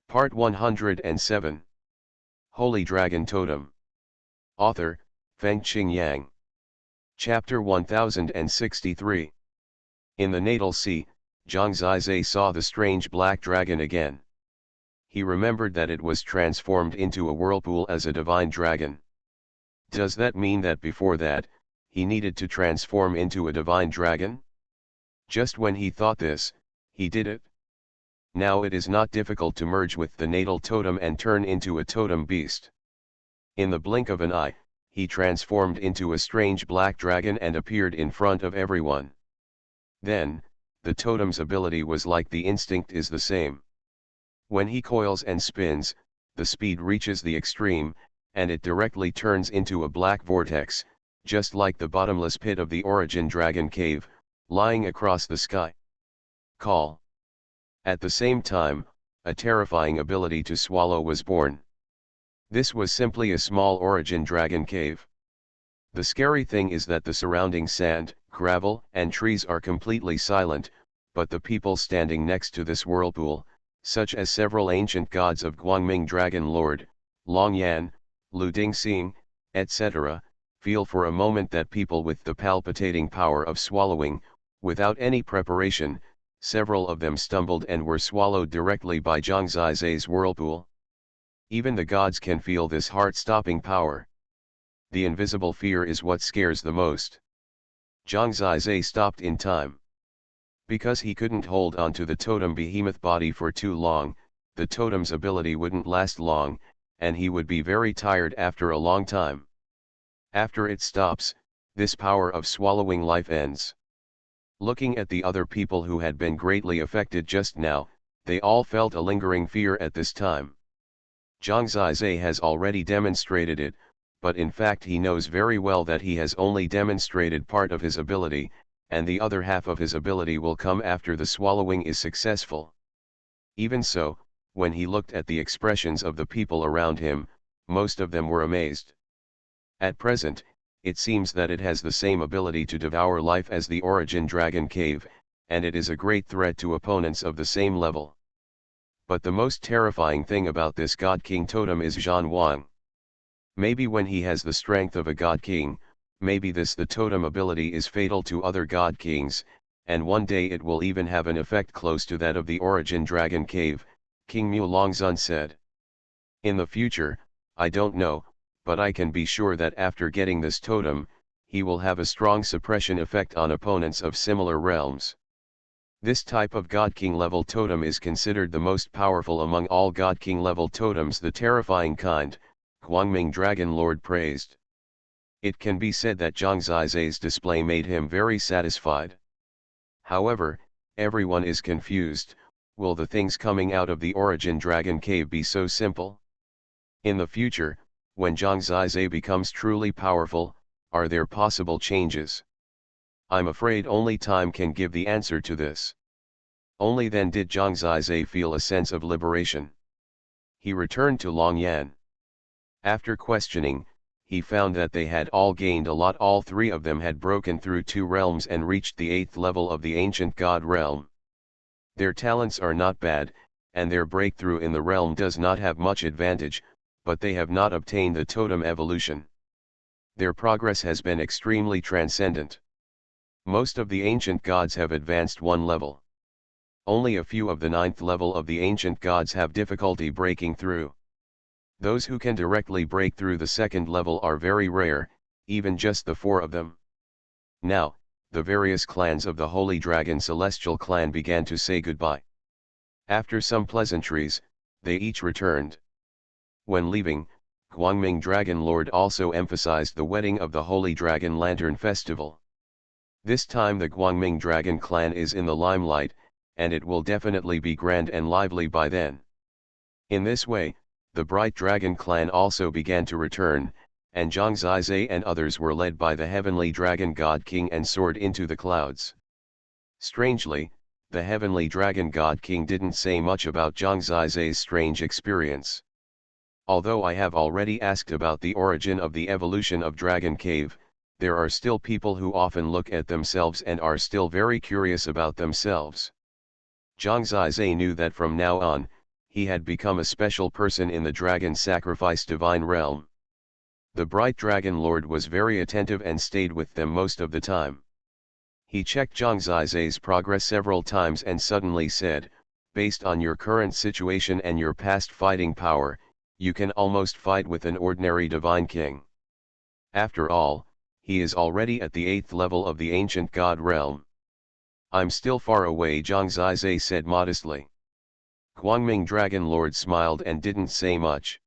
Part 107. Holy Dragon Totem. Author, Fengqing Yang. Chapter 1063. In the Natal Sea, Zhang Zizai saw the strange black dragon again. He remembered that it was transformed into a whirlpool as a divine dragon. Does that mean that before that, he needed to transform into a divine dragon? Just when he thought this, he did it. Now it is not difficult to merge with the natal totem and turn into a totem beast. In the blink of an eye, he transformed into a strange black dragon and appeared in front of everyone. Then, the totem's ability was like the instinct is the same. When he coils and spins, the speed reaches the extreme, and it directly turns into a black vortex, just like the bottomless pit of the Origin Dragon Cave, lying across the sky. Call. At the same time, a terrifying ability to swallow was born. This was simply a small Origin Dragon Cave. The scary thing is that the surrounding sand, gravel, and trees are completely silent, but the people standing next to this whirlpool, such as several ancient gods of Guangming Dragon Lord, Long Yan, Lu Dingxing, etc., feel for a moment that people with the palpitating power of swallowing, without any preparation, several of them stumbled and were swallowed directly by Zhang Zizai's whirlpool. Even the gods can feel this heart-stopping power. The invisible fear is what scares the most. Zhang Zizai stopped in time. Because he couldn't hold on to the totem behemoth body for too long, the totem's ability wouldn't last long, and he would be very tired after a long time. After it stops, this power of swallowing life ends. Looking at the other people who had been greatly affected just now, they all felt a lingering fear at this time. Zhang Zizai has already demonstrated it, but in fact he knows very well that he has only demonstrated part of his ability, and the other half of his ability will come after the swallowing is successful. Even so, when he looked at the expressions of the people around him, most of them were amazed. At present, it seems that it has the same ability to devour life as the Origin Dragon Cave, and it is a great threat to opponents of the same level. But the most terrifying thing about this God King Totem is Xuanhuan. Maybe when he has the strength of a God King, maybe the totem ability is fatal to other God Kings, and one day it will even have an effect close to that of the Origin Dragon Cave, King Mu Longzun said. In the future, I don't know, but I can be sure that after getting this totem, he will have a strong suppression effect on opponents of similar realms. This type of God King level totem is considered the most powerful among all God King level totems, the terrifying kind, Guangming Dragon Lord praised. It can be said that Zhang Zizai's display made him very satisfied. However, everyone is confused. Will the things coming out of the Origin Dragon Cave be so simple? In the future, when Zhang Zizai becomes truly powerful, are there possible changes? I'm afraid only time can give the answer to this. Only then did Zhang Zizai feel a sense of liberation. He returned to Long Yan. After questioning, he found that they had all gained a lot. All three of them had broken through 2 realms and reached the 8th level of the ancient god realm. Their talents are not bad, and their breakthrough in the realm does not have much advantage, but they have not obtained the totem evolution. Their progress has been extremely transcendent. Most of the ancient gods have advanced 1 level. Only a few of the 9th level of the ancient gods have difficulty breaking through. Those who can directly break through the 2nd level are very rare, even just the 4 of them. Now, the various clans of the Holy Dragon Celestial clan began to say goodbye. After some pleasantries, they each returned. When leaving, Guangming Dragon Lord also emphasized the wedding of the Holy Dragon Lantern Festival. This time the Guangming Dragon clan is in the limelight, and it will definitely be grand and lively by then. In this way, the Bright Dragon clan also began to return, and Zhang Zizai and others were led by the Heavenly Dragon God King and soared into the clouds. Strangely, the Heavenly Dragon God King didn't say much about Zhang Zizai's strange experience. Although I have already asked about the origin of the evolution of Dragon Cave, there are still people who often look at themselves and are still very curious about themselves. Zhang Zizai knew that from now on, he had become a special person in the dragon sacrifice divine realm. The bright dragon lord was very attentive and stayed with them most of the time. He checked Zhang Zizai's progress several times and suddenly said, based on your current situation and your past fighting power, you can almost fight with an ordinary divine king. After all, he is already at the 8th level of the ancient god realm. I'm still far away, Zhang Zizai said modestly. Guangming Dragon Lord smiled and didn't say much.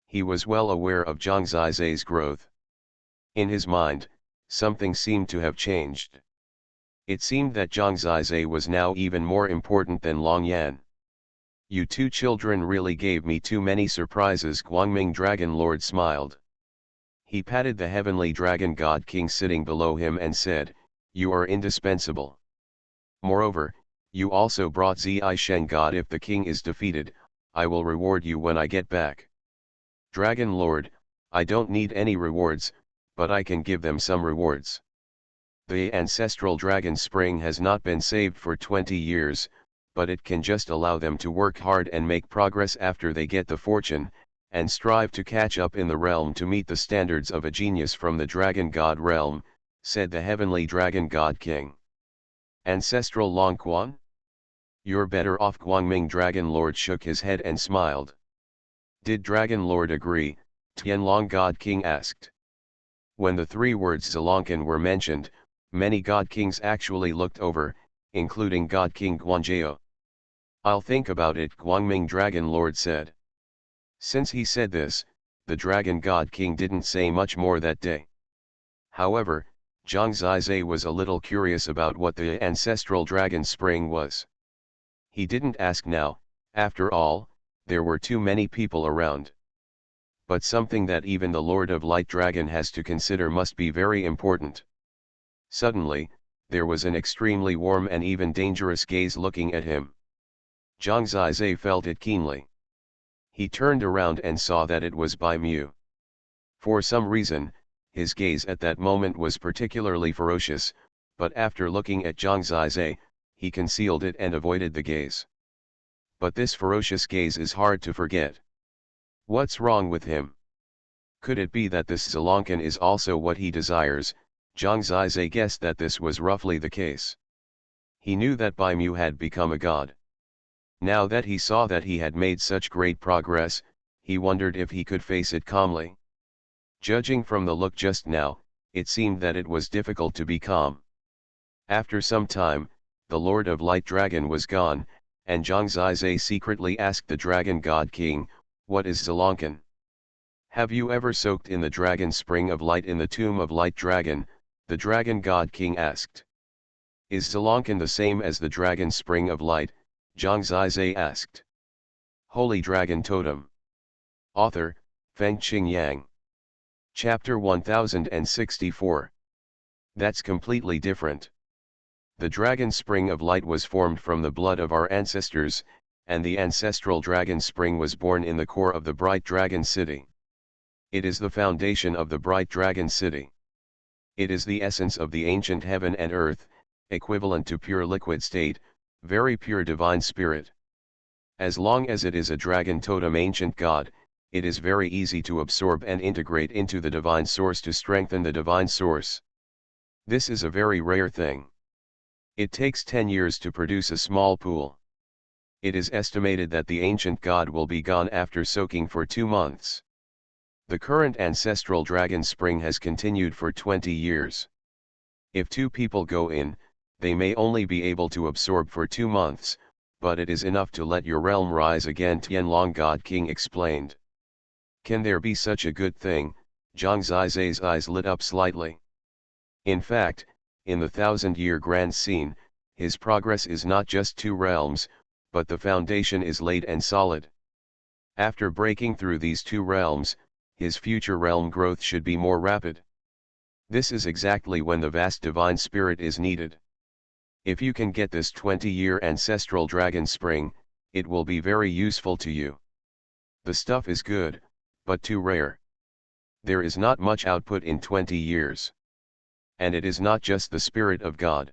He was well aware of Zhang Zizai's growth. In his mind, something seemed to have changed. It seemed that Zhang Zizai was now even more important than Long Yan. You two children really gave me too many surprises, Guangming Dragon Lord smiled. He patted the heavenly dragon god king sitting below him and said, you are indispensable. Moreover, you also brought Zi Shen god. If the king is defeated, I will reward you when I get back. Dragon Lord, I don't need any rewards, but I can give them some rewards. The ancestral dragon spring has not been saved for 20 years, but it can just allow them to work hard and make progress after they get the fortune, and strive to catch up in the realm to meet the standards of a genius from the dragon god realm, said the heavenly dragon god king. Ancestral Long Quan? You're better off, Guangming Dragon Lord shook his head and smiled. Did Dragon Lord agree? Tianlong God King asked. When the three words Zilongkan were mentioned, many God Kings actually looked over, including God King Guanzhao. I'll think about it, Guangming Dragon Lord said. Since he said this, the Dragon God King didn't say much more that day. However, Zhang Zizai was a little curious about what the ancestral dragon spring was. He didn't ask now, after all, there were too many people around. But something that even the Lord of Light Dragon has to consider must be very important. Suddenly, there was an extremely warm and even dangerous gaze looking at him. Zhang Zizai felt it keenly. He turned around and saw that it was Bai Mu. For some reason, his gaze at that moment was particularly ferocious, but after looking at Zhang Zizai, he concealed it and avoided the gaze. But this ferocious gaze is hard to forget. What's wrong with him? Could it be that this Zilongkan is also what he desires? Zhang Zizai guessed that this was roughly the case. He knew that Bai Mu had become a god. Now that he saw that he had made such great progress, he wondered if he could face it calmly. Judging from the look just now, it seemed that it was difficult to be calm. After some time, the Lord of Light Dragon was gone, and Zhang Zizai secretly asked the Dragon God King, what is Zilongkan? Have you ever soaked in the dragon spring of light in the tomb of Light Dragon? The Dragon God King asked. Is Zilongkan the same as the dragon spring of light? Zhang Zizai asked. Holy Dragon Totem. Author, Fengqing Yang. Chapter 1064. That's completely different. The dragon spring of light was formed from the blood of our ancestors, and the ancestral dragon spring was born in the core of the bright dragon city. It is the foundation of the bright dragon city. It is the essence of the ancient heaven and earth, equivalent to pure liquid state, very pure divine spirit. As long as it is a dragon totem ancient god, it is very easy to absorb and integrate into the divine source to strengthen the divine source. This is a very rare thing. It takes 10 years to produce a small pool. It is estimated that the ancient god will be gone after soaking for 2 months. The current ancestral dragon spring has continued for 20 years. If 2 people go in, they may only be able to absorb for 2 months, but it is enough to let your realm rise again, Tianlong God King explained. Can there be such a good thing? Zhang Zizai's eyes lit up slightly. In fact, in the 1,000-year grand scene, his progress is not just 2 realms, but the foundation is laid and solid. After breaking through these 2 realms, his future realm growth should be more rapid. This is exactly when the vast divine spirit is needed. If you can get this 20-year ancestral dragon spring, it will be very useful to you. The stuff is good, but too rare. There is not much output in 20 years. And it is not just the Spirit of God.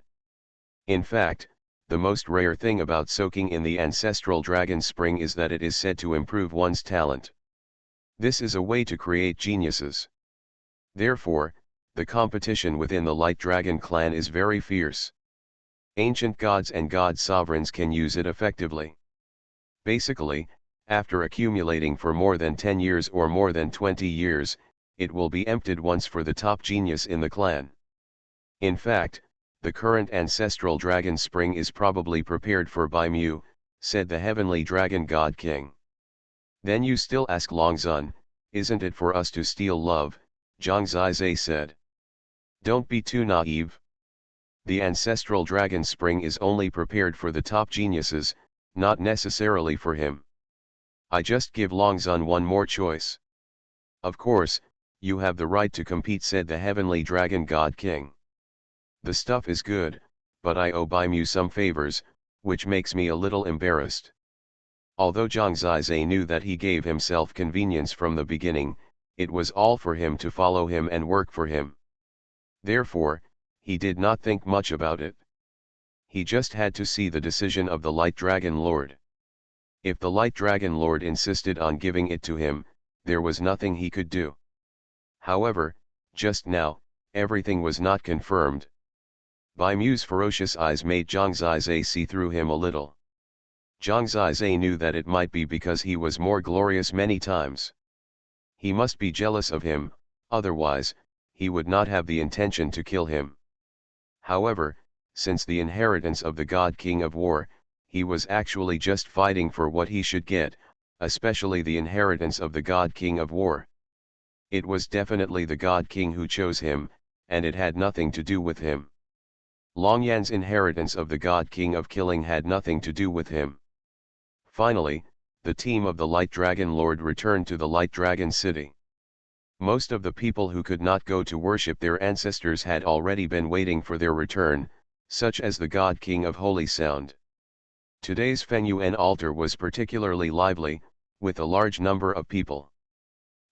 In fact, the most rare thing about soaking in the ancestral dragon spring is that it is said to improve one's talent. This is a way to create geniuses. Therefore, the competition within the Light Dragon clan is very fierce. Ancient gods and god sovereigns can use it effectively. Basically, after accumulating for more than 10 years or more than 20 years, it will be emptied once for the top genius in the clan. In fact, the current ancestral dragon spring is probably prepared for by Mu, said the heavenly dragon god king. Then you still ask Longzun, isn't it for us to steal love? Zhang Zizai said. Don't be too naive. The ancestral dragon spring is only prepared for the top geniuses, not necessarily for him. I just give Longzun one more choice. Of course, you have the right to compete, said the heavenly dragon god king. The stuff is good, but I owe Baimu some favors, which makes me a little embarrassed. Although Zhang Zizai knew that he gave himself convenience from the beginning, it was all for him to follow him and work for him. Therefore, he did not think much about it. He just had to see the decision of the Light Dragon Lord. If the Light Dragon Lord insisted on giving it to him, there was nothing he could do. However, just now, everything was not confirmed. Baimu's ferocious eyes made Zhang Zizai see through him a little. Zhang Zizai knew that it might be because he was more glorious many times. He must be jealous of him, otherwise, he would not have the intention to kill him. However, since the inheritance of the God King of War, he was actually just fighting for what he should get, especially the inheritance of the God King of War. It was definitely the God King who chose him, and it had nothing to do with him. Longyan's inheritance of the God King of Killing had nothing to do with him. Finally, the team of the Light Dragon Lord returned to the Light Dragon City. Most of the people who could not go to worship their ancestors had already been waiting for their return, such as the God King of Holy Sound. Today's Fengyuan altar was particularly lively, with a large number of people.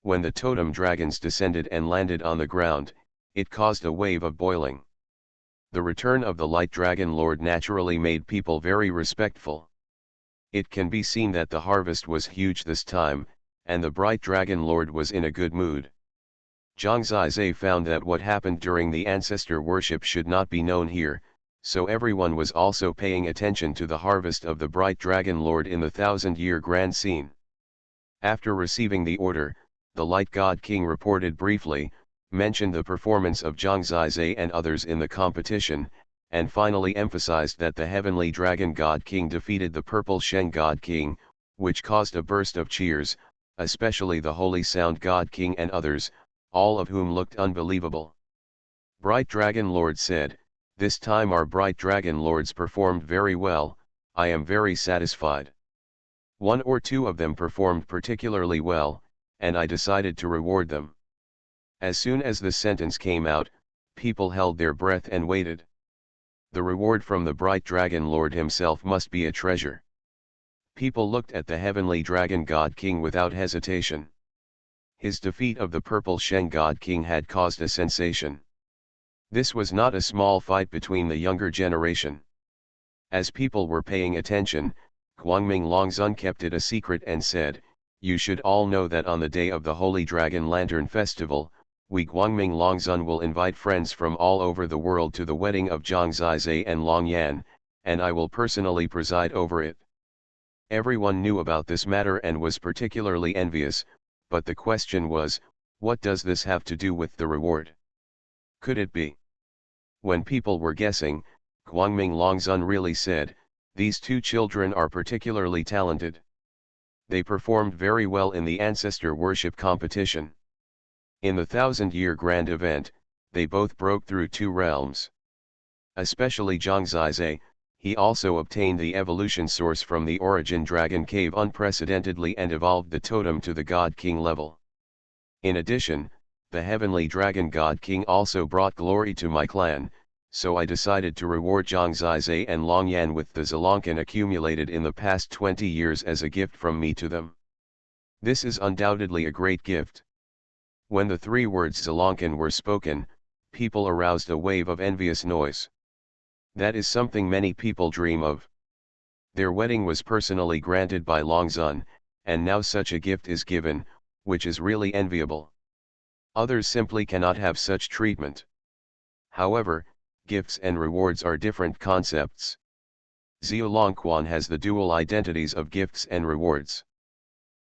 When the totem dragons descended and landed on the ground, it caused a wave of boiling. The return of the Light Dragon Lord naturally made people very respectful. It can be seen that the harvest was huge this time, and the Bright Dragon Lord was in a good mood. Zhang Zizai found that what happened during the ancestor worship should not be known here, so everyone was also paying attention to the harvest of the Bright Dragon Lord in the 1000-year grand scene. After receiving the order, the Light God King reported briefly, mentioned the performance of Zhang Zizai and others in the competition, and finally emphasized that the Heavenly Dragon God King defeated the Purple Shen God King, which caused a burst of cheers, especially the Holy Sound God King and others, all of whom looked unbelievable. Bright Dragon Lord said, "This time our Bright Dragon Lords performed very well, I am very satisfied. One or two of them performed particularly well, and I decided to reward them." As soon as the sentence came out, people held their breath and waited. The reward from the Bright Dragon Lord himself must be a treasure. People looked at the Heavenly Dragon God King without hesitation. His defeat of the Purple Shen God King had caused a sensation. This was not a small fight between the younger generation. As people were paying attention, Guangming Longzun kept it a secret and said, "You should all know that on the day of the Holy Dragon Lantern Festival, we Guangming Longzun will invite friends from all over the world to the wedding of Zhang Zizai and Longyan, and I will personally preside over it." Everyone knew about this matter and was particularly envious, but the question was, what does this have to do with the reward? Could it be? When people were guessing, Guangming Longzun really said, "These two children are particularly talented. They performed very well in the ancestor worship competition. In the 1000-year grand event, they both broke through two realms. Especially Zhang Zizai, he also obtained the evolution source from the origin dragon cave unprecedentedly and evolved the totem to the God King level. In addition, the heavenly dragon God King also brought glory to my clan, so I decided to reward Zhang Zizai and Longyan with the Zilonkan accumulated in the past 20 years as a gift from me to them. This is undoubtedly a great gift." When the three words Zilonkan were spoken, people aroused a wave of envious noise. That is something many people dream of. Their wedding was personally granted by Longzun, and now such a gift is given, which is really enviable. Others simply cannot have such treatment. However, gifts and rewards are different concepts. Xuanhuan has the dual identities of gifts and rewards.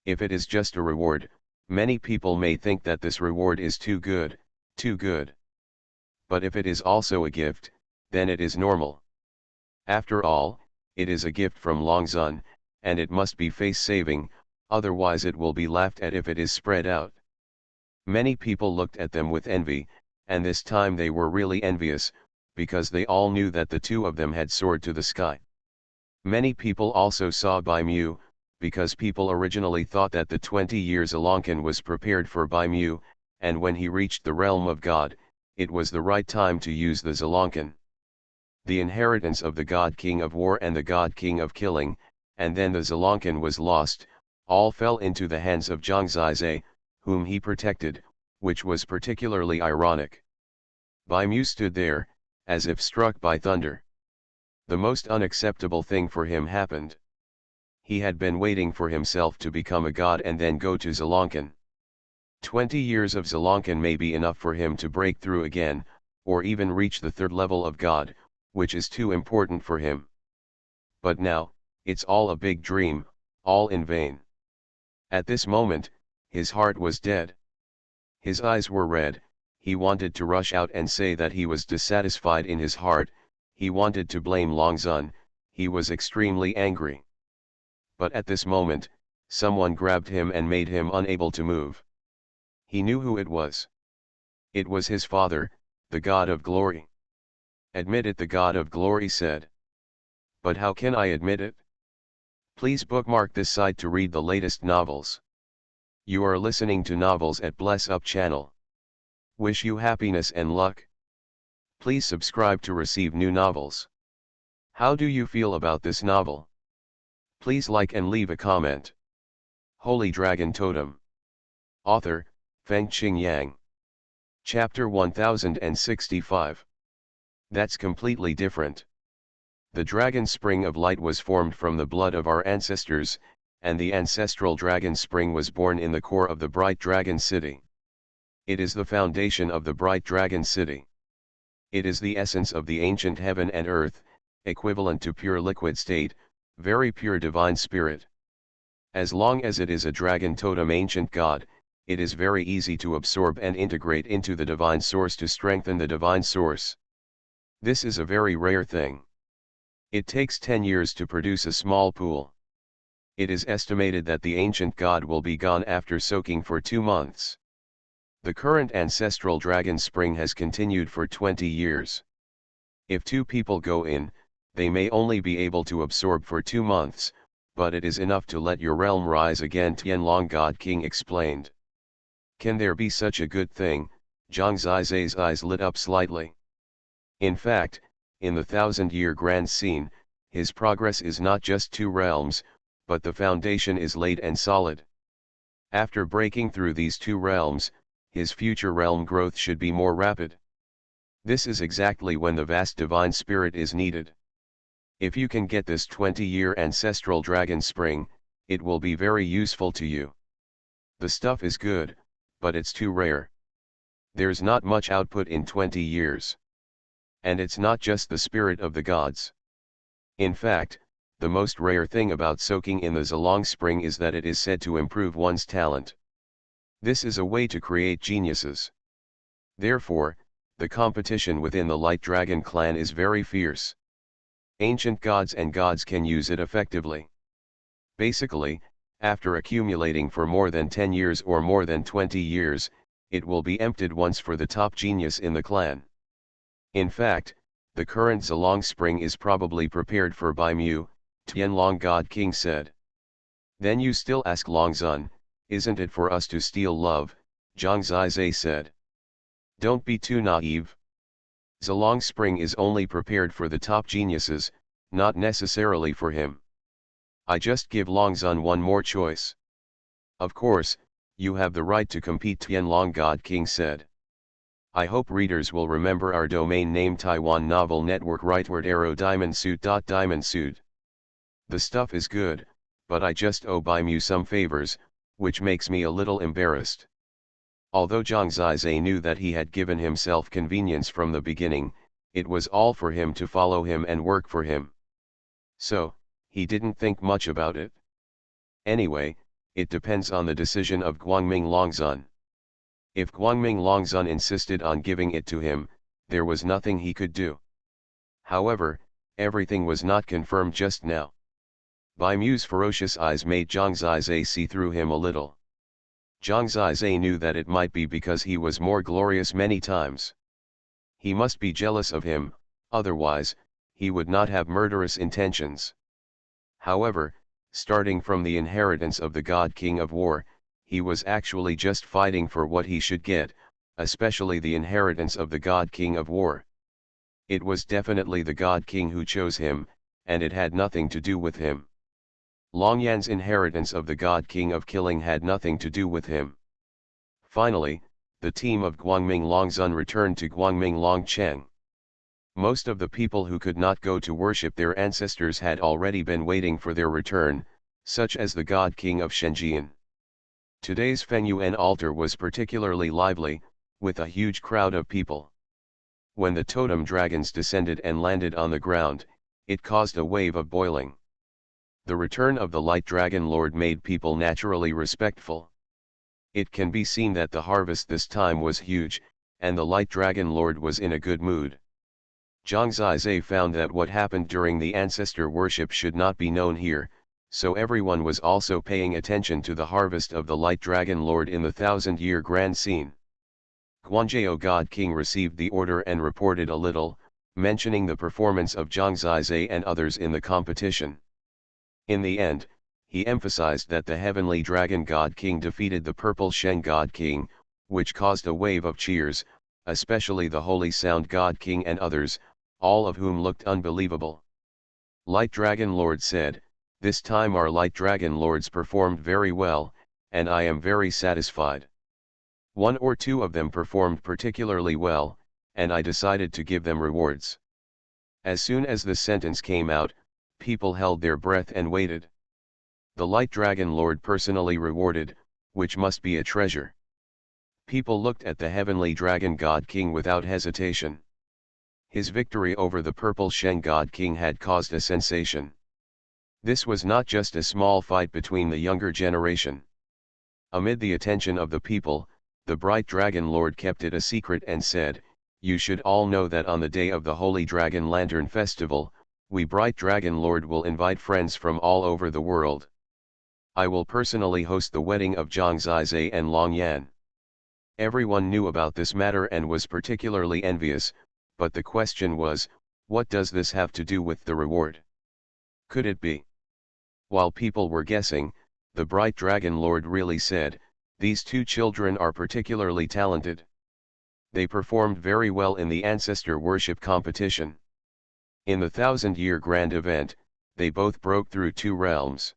If it is just a reward, many people may think that this reward is too good, too good. But if it is also a gift, then it is normal. After all, it is a gift from Longzun, and it must be face-saving, otherwise it will be laughed at if it is spread out. Many people looked at them with envy, and this time they were really envious, because they all knew that the two of them had soared to the sky. Many people also saw Bai Mu, because people originally thought that the 20 years Zalonkan was prepared for Bai Mu, and when he reached the realm of God, it was the right time to use the Zalonkan. The inheritance of the God King of War and the God King of Killing, and then the Zalonkan was lost, all fell into the hands of Zhang Zizai, whom he protected, which was particularly ironic. Bai Mu stood there, as if struck by thunder. The most unacceptable thing for him happened. He had been waiting for himself to become a god and then go to Zalonkan. 20 years of Zalonkan may be enough for him to break through again, or even reach the third level of God, which is too important for him. But now, it's all a big dream, all in vain. At this moment, his heart was dead. His eyes were red, he wanted to rush out and say that he was dissatisfied in his heart, he wanted to blame Longzun, he was extremely angry. But at this moment, someone grabbed him and made him unable to move. He knew who it was. It was his father, the God of Glory. Admit it, the God of Glory said. But how can I admit it? Please bookmark this site to read the latest novels. You are listening to Novels at Bless Up channel. Wish you happiness and luck. Please subscribe to receive new novels. How do you feel about this novel? Please like and leave a comment. Holy Dragon Totem. Author, Fengqing Yang. Chapter 1065. That's completely different. The dragon spring of light was formed from the blood of our ancestors, and the ancestral dragon spring was born in the core of the bright dragon city. It is the foundation of the bright dragon city. It is the essence of the ancient heaven and earth, equivalent to pure liquid state, very pure divine spirit. As long as it is a dragon totem ancient god, it is very easy to absorb and integrate into the divine source to strengthen the divine source. This is a very rare thing. It takes 10 years to produce a small pool. It is estimated that the ancient god will be gone after soaking for 2 months. The current ancestral dragon spring has continued for 20 years. If 2 people go in, they may only be able to absorb for 2 months, but it is enough to let your realm rise again, Tianlong God King explained. Can there be such a good thing? Zhang Zizai's eyes lit up slightly. In fact, in the 1000-year grand scene, his progress is not just 2 realms, but the foundation is laid and solid. After breaking through these 2 realms, his future realm growth should be more rapid. This is exactly when the vast divine spirit is needed. If you can get this 20-year ancestral dragon spring, it will be very useful to you. The stuff is good, but it's too rare. There's not much output in 20 years. And it's not just the spirit of the gods. In fact, the most rare thing about soaking in the Zalong spring is that it is said to improve one's talent. This is a way to create geniuses. Therefore, the competition within the Light Dragon clan is very fierce. Ancient gods and gods can use it effectively. Basically, after accumulating for more than 10 years or more than 20 years, it will be emptied once for the top genius in the clan. In fact, the current Zalong spring is probably prepared for Bai Mu, Tianlong God King said. Then you still ask Longzun, isn't it for us to steal love? Zhang Zizai said. Don't be too naive. Zalong spring is only prepared for the top geniuses, not necessarily for him. I just give Longzun one more choice. Of course, you have the right to compete, Tianlong God King said. I hope readers will remember our domain name Taiwan Novel Network rightward arrow diamond suit. The stuff is good, but I just owe Baimu some favors, which makes me a little embarrassed. Although Zhang Zizai knew that he had given himself convenience from the beginning, it was all for him to follow him and work for him. So, he didn't think much about it. Anyway, it depends on the decision of Guangming Longzun. If Guangming Longzun insisted on giving it to him, there was nothing he could do. However, everything was not confirmed just now. Baimu's ferocious eyes made Zhang Zizai see through him a little. Zhang Zizai knew that it might be because he was more glorious many times. He must be jealous of him, otherwise, he would not have murderous intentions. However, starting from the inheritance of the God King of War, he was actually just fighting for what he should get, especially the inheritance of the God King of War. It was definitely the God King who chose him, and it had nothing to do with him. Longyan's inheritance of the God King of Killing had nothing to do with him. Finally, the team of Guangming Longzun returned to Guangming Longcheng. Most of the people who could not go to worship their ancestors had already been waiting for their return, such as the God King of Shenjian. Today's Fengyuan altar was particularly lively, with a huge crowd of people. When the totem dragons descended and landed on the ground, it caused a wave of boiling. The return of the Light Dragon Lord made people naturally respectful. It can be seen that the harvest this time was huge, and the Light Dragon Lord was in a good mood. Zhang Zizai found that what happened during the ancestor worship should not be known here, so everyone was also paying attention to the harvest of the Light Dragon Lord in the 1000-year grand scene. Guanzhou God King received the order and reported a little, mentioning the performance of Zhang Zizai and others in the competition. In the end, he emphasized that the Heavenly Dragon God King defeated the Purple Sheng God King, which caused a wave of cheers, especially the Holy Sound God King and others, all of whom looked unbelievable. Light Dragon Lord said, "This time our Light Dragon Lords performed very well, and I am very satisfied. One or two of them performed particularly well, and I decided to give them rewards." As soon as the sentence came out, people held their breath and waited. The Light Dragon Lord personally rewarded, which must be a treasure. People looked at the Heavenly Dragon God King without hesitation. His victory over the Purple Sheng God King had caused a sensation. This was not just a small fight between the younger generation. Amid the attention of the people, the Bright Dragon Lord kept it a secret and said, "You should all know that on the day of the Holy Dragon Lantern Festival, we Bright Dragon Lord will invite friends from all over the world. I will personally host the wedding of Zhang Zizai and Longyan." Everyone knew about this matter and was particularly envious, but the question was, what does this have to do with the reward? Could it be? While people were guessing, the Bright Dragon Lord really said, "These two children are particularly talented. They performed very well in the ancestor worship competition. In the 1000-year grand event, they both broke through two realms.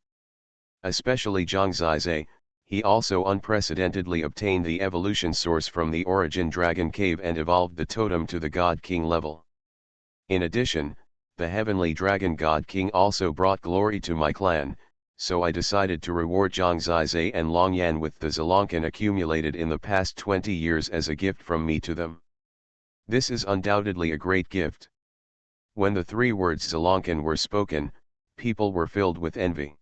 Especially Zhang Zizai, he also unprecedentedly obtained the evolution source from the origin dragon cave and evolved the totem to the God King level. In addition, the Heavenly Dragon God King also brought glory to my clan, so I decided to reward Zhang Zizai and Longyan with the Zalonkan accumulated in the past 20 years as a gift from me to them. This is undoubtedly a great gift." When the three words Zalonkan were spoken, people were filled with envy.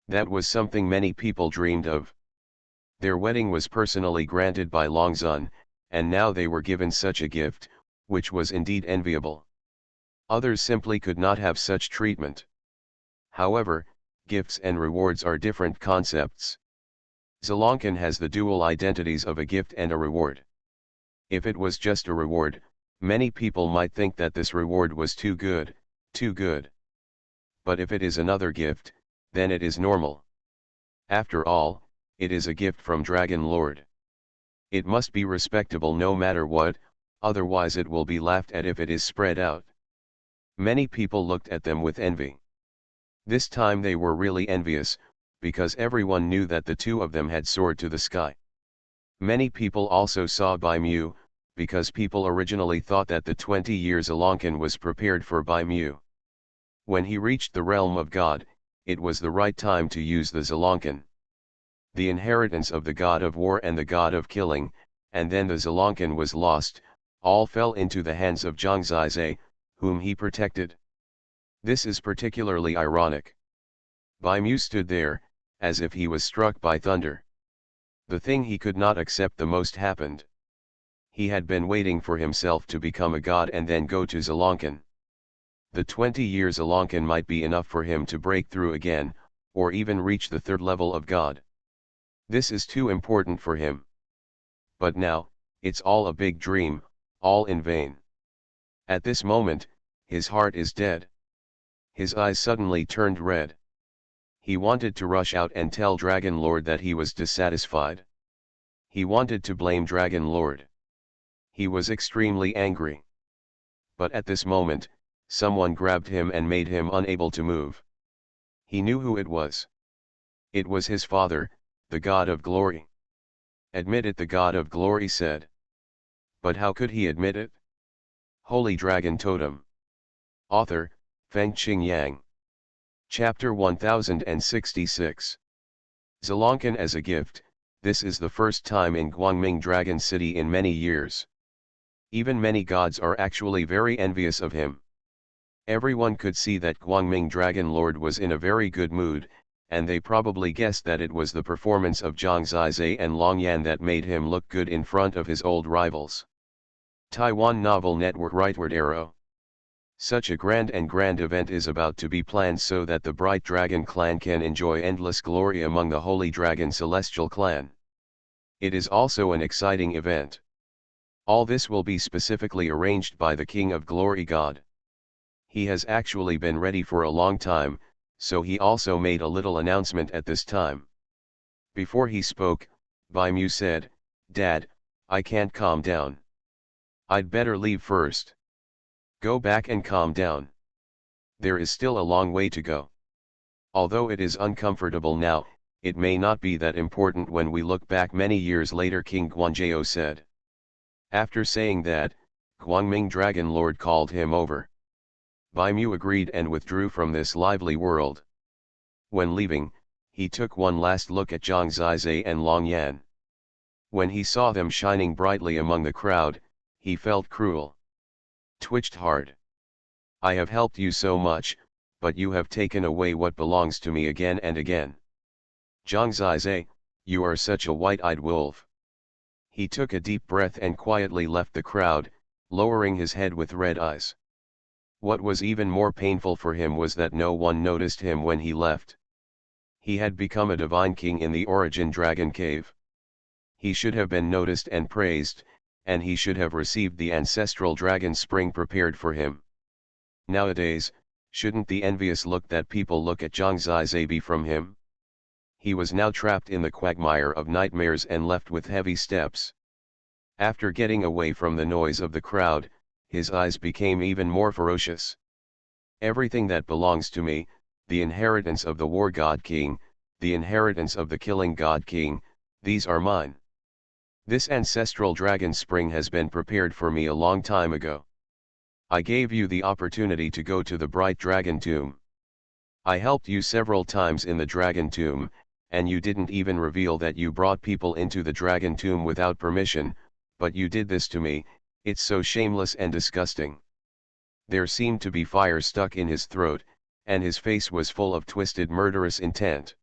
That was something many people dreamed of. Their wedding was personally granted by Longzun, and now they were given such a gift, which was indeed enviable. Others simply could not have such treatment. However, gifts and rewards are different concepts. Zalonkan has the dual identities of a gift and a reward. If it was just a reward, many people might think that this reward was too good, too good. But if it is another gift, then it is normal. After all, it is a gift from Dragon Lord. It must be respectable no matter what, otherwise it will be laughed at if it is spread out. Many people looked at them with envy. This time they were really envious, because everyone knew that the two of them had soared to the sky. Many people also saw Baimu, because people originally thought that the 20 years Alonkin was prepared for by Mu. When he reached the realm of God, it was the right time to use the Zalonkin. The inheritance of the god of war and the god of killing, and then the Zalonkin was lost, all fell into the hands of Zhang Zizai, whom he protected. This is particularly ironic. Bai Mu stood there, as if he was struck by thunder. The thing he could not accept the most happened. He had been waiting for himself to become a god and then go to Zalonkin. The 20 years Zalonkin might be enough for him to break through again, or even reach the third level of God. This is too important for him. But now, it's all a big dream, all in vain. At this moment, his heart is dead. His eyes suddenly turned red. He wanted to rush out and tell Dragon Lord that he was dissatisfied. He wanted to blame Dragon Lord. He was extremely angry. But at this moment, someone grabbed him and made him unable to move. He knew who it was. It was his father, the God of Glory. Admit it, the God of Glory said. But how could he admit it? Holy Dragon Totem. Author, Fengqing Yang. Chapter 1066. Zalonkin as a gift. This is the first time in Guangming Dragon City in many years. Even many gods are actually very envious of him. Everyone could see that Guangming Dragon Lord was in a very good mood, and they probably guessed that it was the performance of Zhang Zizai and Long Yan that made him look good in front of his old rivals. Taiwan Novel Network Rightward Arrow. Such a grand event is about to be planned so that the Bright Dragon clan can enjoy endless glory among the Holy Dragon Celestial clan. It is also an exciting event. All this will be specifically arranged by the King of Glory God. He has actually been ready for a long time, so he also made a little announcement at this time. Before he spoke, Bai Mu said, "Dad, I can't calm down. I'd better leave first." "Go back and calm down. There is still a long way to go. Although it is uncomfortable now, it may not be that important when we look back many years later," King Guanzhou said. After saying that, Guangming Dragon Lord called him over. Bai Mu agreed and withdrew from this lively world. When leaving, he took one last look at Zhang Zizai and Long Yan. When he saw them shining brightly among the crowd, he felt cruel. Twitched hard. "I have helped you so much, but you have taken away what belongs to me again and again. Zhang Zizai, you are such a white-eyed wolf." He took a deep breath and quietly left the crowd, lowering his head with red eyes. What was even more painful for him was that no one noticed him when he left. He had become a divine king in the Origin Dragon Cave. He should have been noticed and praised, and he should have received the ancestral dragon spring prepared for him. Nowadays, shouldn't the envious look that people look at Zhang Zizai be from him? He was now trapped in the quagmire of nightmares and left with heavy steps. After getting away from the noise of the crowd, his eyes became even more ferocious. "Everything that belongs to me, the inheritance of the War God King, the inheritance of the Killing God King, these are mine. This ancestral dragon spring has been prepared for me a long time ago. I gave you the opportunity to go to the Bright Dragon Tomb. I helped you several times in the Dragon Tomb, and you didn't even reveal that you brought people into the Dragon Tomb without permission, but you did this to me. It's so shameless and disgusting." There seemed to be fire stuck in his throat, and his face was full of twisted murderous intent.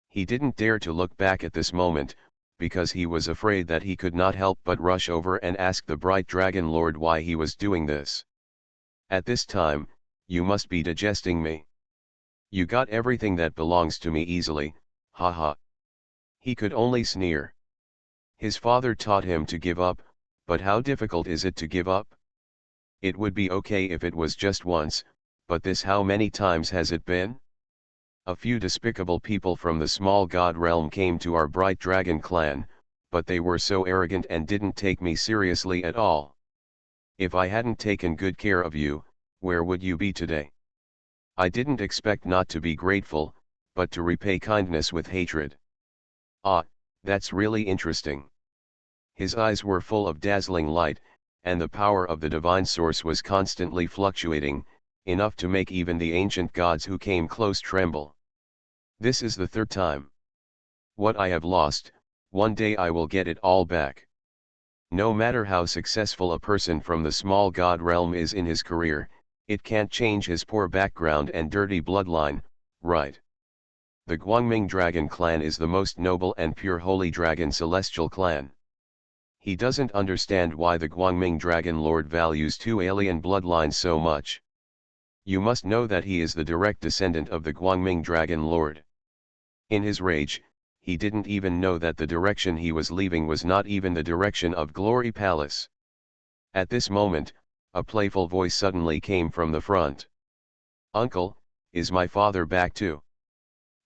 He didn't dare to look back at this moment, because he was afraid that he could not help but rush over and ask the Bright Dragon Lord why he was doing this. "At this time, you must be digesting me. You got everything that belongs to me easily, haha." He could only sneer. His father taught him to give up, but how difficult is it to give up? It would be okay if it was just once, but this how many times has it been? A few despicable people from the small god realm came to our Bright Dragon clan, but they were so arrogant and didn't take me seriously at all. If I hadn't taken good care of you, where would you be today? I didn't expect not to be grateful, but to repay kindness with hatred. Ah, that's really interesting. His eyes were full of dazzling light, and the power of the divine source was constantly fluctuating, enough to make even the ancient gods who came close tremble. This is the third time. What I have lost, one day I will get it all back. No matter how successful a person from the small god realm is in his career, it can't change his poor background and dirty bloodline, right? The Guangming Dragon clan is the most noble and pure holy dragon celestial clan. He doesn't understand why the Guangming Dragon Lord values two alien bloodlines so much. You must know that he is the direct descendant of the Guangming Dragon Lord. In his rage, he didn't even know that the direction he was leaving was not even the direction of Glory Palace. At this moment, a playful voice suddenly came from the front. "Uncle, is my father back too?"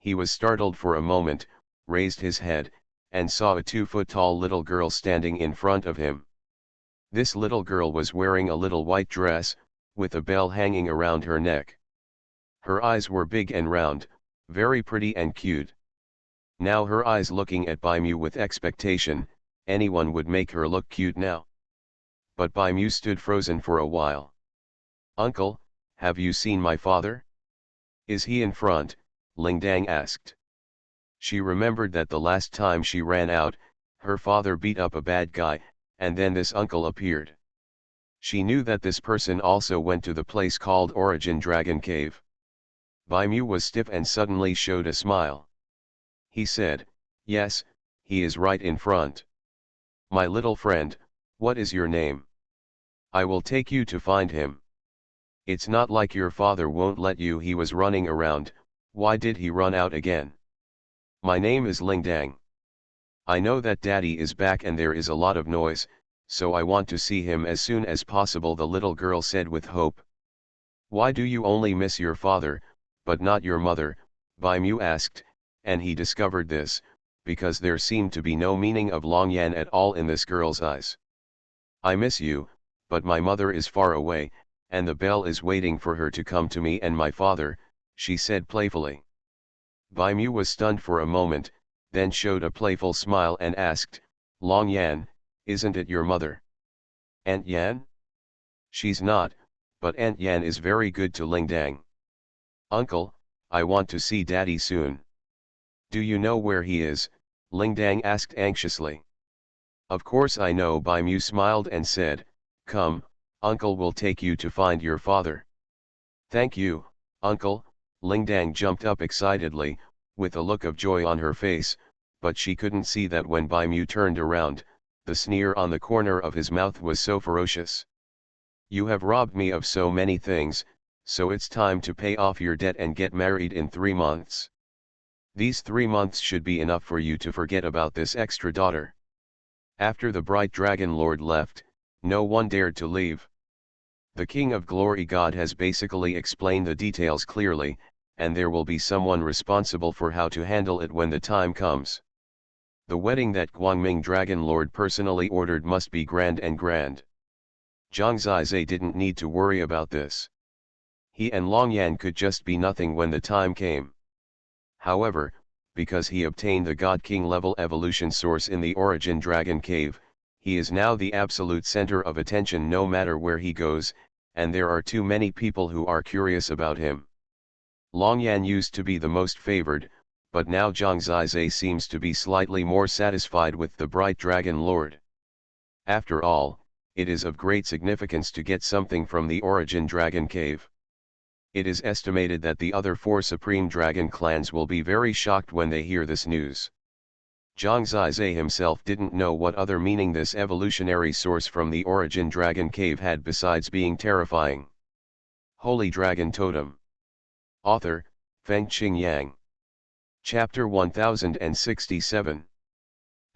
He was startled for a moment, raised his head, and saw a 2-foot-tall little girl standing in front of him. This little girl was wearing a little white dress, with a bell hanging around her neck. Her eyes were big and round, very pretty and cute. Now her eyes looking at Bai Mu with expectation, anyone would make her look cute now. But Bai Mu stood frozen for a while. "Uncle, have you seen my father? Is he in front?" Ling Dang asked. She remembered that the last time she ran out, her father beat up a bad guy, and then this uncle appeared. She knew that this person also went to the place called Origin Dragon Cave. Bai Mu was stiff and suddenly showed a smile. He said, "Yes, he is right in front. My little friend, what is your name? I will take you to find him. It's not like your father won't let you. He was running around, why did he run out again? My name is Ling Dang. I know that daddy is back and there is a lot of noise, so I want to see him as soon as possible," the little girl said with hope. "Why do you only miss your father, but not your mother?" Bai Mu asked, and he discovered this, because there seemed to be no meaning of Longyan at all in this girl's eyes. "I miss you, but my mother is far away, and the bell is waiting for her to come to me and my father," she said playfully. Bai Mu was stunned for a moment, then showed a playful smile and asked, "Longyan, isn't it your mother? Aunt Yan?" "She's not, but Aunt Yan is very good to Ling Dang." "Uncle, I want to see daddy soon." "Do you know where he is?" Ling Dang asked anxiously. "Of course I know." Bai Mu smiled and said, "Come, uncle will take you to find your father." "Thank you, uncle." Ling Dang jumped up excitedly, with a look of joy on her face, but she couldn't see that when Bai Mu turned around, the sneer on the corner of his mouth was so ferocious. "You have robbed me of so many things, so it's time to pay off your debt and get married in 3 months. These 3 months should be enough for you to forget about this extra daughter." After the bright dragon lord left, no one dared to leave. The King of Glory God has basically explained the details clearly, and there will be someone responsible for how to handle it when the time comes. The wedding that Guangming Dragon Lord personally ordered must be grand and grand. Zhang Zizai didn't need to worry about this. He and Longyan could just be nothing when the time came. However, because he obtained the God King level evolution source in the Origin Dragon Cave, he is now the absolute center of attention no matter where he goes, and there are too many people who are curious about him. Longyan used to be the most favored, but now Zhang Zizai seems to be slightly more satisfied with the bright dragon lord. After all, it is of great significance to get something from the Origin Dragon Cave. It is estimated that the other 4 supreme dragon clans will be very shocked when they hear this news. Zhang Zizai himself didn't know what other meaning this evolutionary source from the Origin Dragon Cave had besides being terrifying. Holy Dragon Totem. Author, Fengqing Yang. Chapter 1067.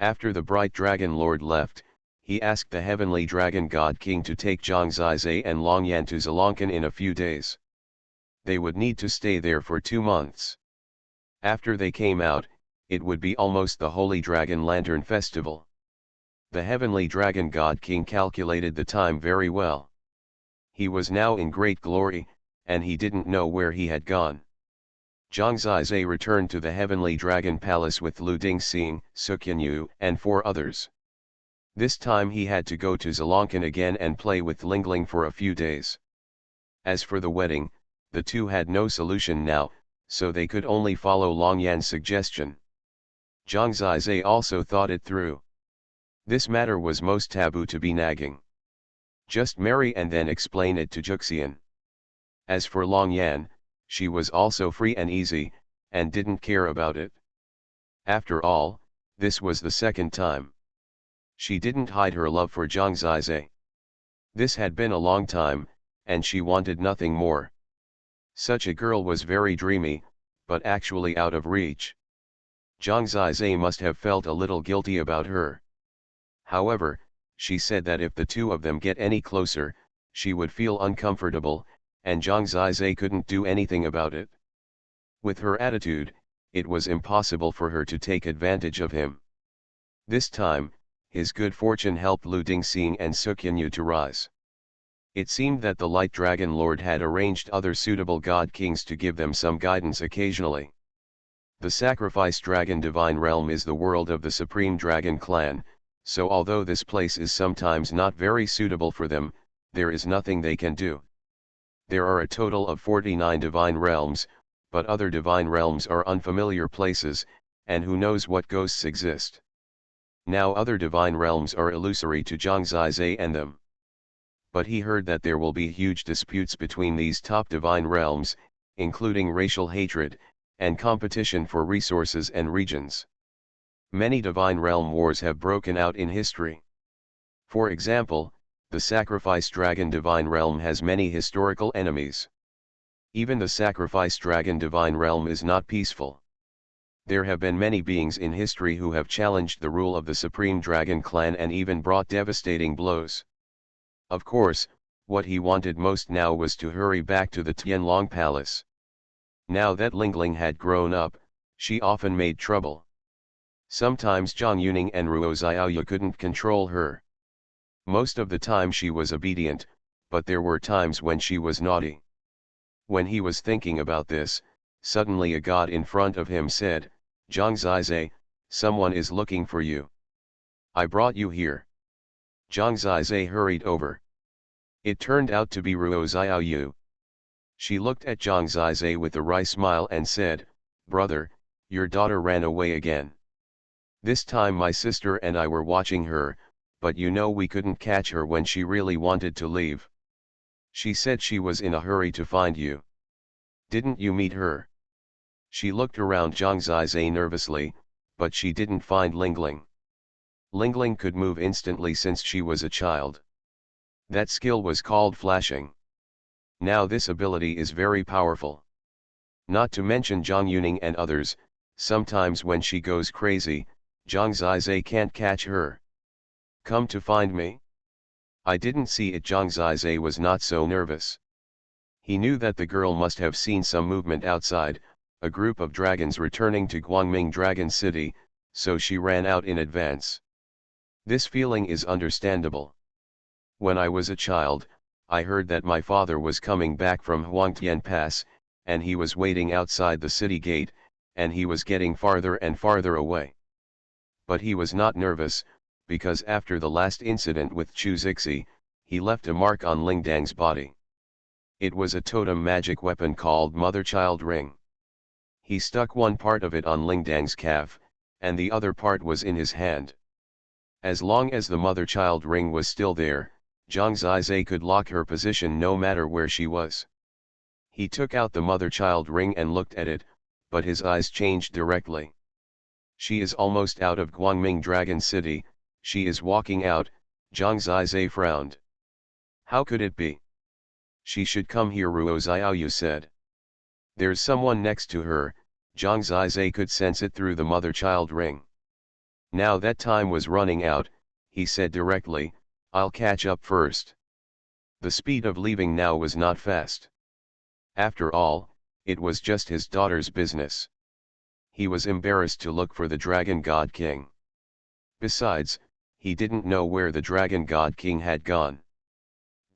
After the bright dragon lord left, he asked the heavenly dragon god king to take Zhang Zizai and Longyan to Zalongkan in a few days. They would need to stay there for 2 months. After they came out, it would be almost the Holy Dragon Lantern Festival. The heavenly dragon god king calculated the time very well. He was now in great glory, and he didn't know where he had gone. Zhang Zizai returned to the heavenly dragon palace with Lu Dingxing, Xuanhuan, and 4 others. This time he had to go to Zalonkan again and play with Lingling for a few days. As for the wedding, the two had no solution now, so they could only follow Long Yan's suggestion. Zhang Zizai also thought it through. This matter was most taboo to be nagging. Just marry and then explain it to Juxian. As for Long Yan, she was also free and easy, and didn't care about it. After all, this was the second time. She didn't hide her love for Zhang Zizai. This had been a long time, and she wanted nothing more. Such a girl was very dreamy, but actually out of reach. Zhang Zizai must have felt a little guilty about her. However, she said that if the two of them get any closer, she would feel uncomfortable, and Zhang Zizai couldn't do anything about it. With her attitude, it was impossible for her to take advantage of him. This time, his good fortune helped Lu Dingxing and Suqinyu to rise. It seemed that the Light Dragon Lord had arranged other suitable god kings to give them some guidance occasionally. The Sacrifice Dragon Divine Realm is the world of the Supreme Dragon Clan, so although this place is sometimes not very suitable for them, there is nothing they can do. There are a total of 49 divine realms, but other divine realms are unfamiliar places, and who knows what ghosts exist. Now other divine realms are illusory to Zhang Zizai and them. But he heard that there will be huge disputes between these top divine realms, including racial hatred, and competition for resources and regions. Many divine realm wars have broken out in history. For example, the Sacrifice Dragon Divine Realm has many historical enemies. Even the Sacrifice Dragon Divine Realm is not peaceful. There have been many beings in history who have challenged the rule of the Supreme Dragon Clan and even brought devastating blows. Of course, what he wanted most now was to hurry back to the Tianlong Palace. Now that Lingling had grown up, she often made trouble. Sometimes Zhang Yuning and Ruo Xiaoyu couldn't control her. Most of the time she was obedient, but there were times when she was naughty. When he was thinking about this, suddenly a god in front of him said, "Zhang Zizai, someone is looking for you. I brought you here." Zhang Zizai hurried over. It turned out to be Ruo Xiaoyu. She looked at Zhang Zizai with a wry smile and said, "Brother, your daughter ran away again. This time my sister and I were watching her, but you know we couldn't catch her when she really wanted to leave. She said she was in a hurry to find you. Didn't you meet her?" She looked around Zhang Zizai nervously, but she didn't find Lingling. Lingling could move instantly since she was a child. That skill was called flashing. Now this ability is very powerful. Not to mention Zhang Yuning and others, sometimes when she goes crazy, Zhang Zizai can't catch her. "Come to find me?" "I didn't see it." Zhang Zizai was not so nervous. He knew that the girl must have seen some movement outside, a group of dragons returning to Guangming Dragon City, so she ran out in advance. This feeling is understandable. When I was a child, I heard that my father was coming back from Huangtian Pass, and he was waiting outside the city gate, and he was getting farther and farther away. But he was not nervous, because after the last incident with Chu Zixi, he left a mark on Lingdang's body. It was a totem magic weapon called Mother-Child Ring. He stuck one part of it on Lingdang's calf, and the other part was in his hand. As long as the Mother-Child Ring was still there, Zhang Zizai could lock her position no matter where she was. He took out the Mother-Child Ring and looked at it, but his eyes changed directly. "She is almost out of Guangming Dragon City, she is walking out." Zhang Zizai frowned. "How could it be? She should come here," Ruo Xiaoyu said. "There's someone next to her." Zhang Zizai could sense it through the Mother-Child Ring. Now that time was running out, he said directly, "I'll catch up first." The speed of leaving now was not fast. After all, it was just his daughter's business. He was embarrassed to look for the Dragon God King. Besides, he didn't know where the Dragon God King had gone.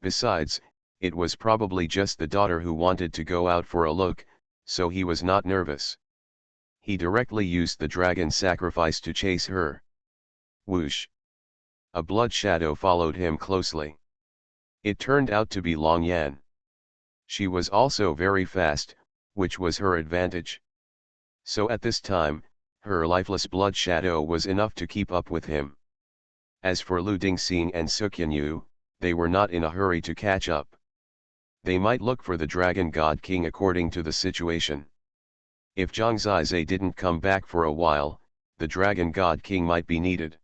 Besides, it was probably just the daughter who wanted to go out for a look, so he was not nervous. He directly used the dragon sacrifice to chase her. Whoosh! A blood shadow followed him closely. It turned out to be Long Yan. She was also very fast, which was her advantage. So at this time, her lifeless blood shadow was enough to keep up with him. As for Lu Dingxing and Xuanhuan, they were not in a hurry to catch up. They might look for the Dragon God King according to the situation. If Zhang Zizai didn't come back for a while, the Dragon God King might be needed.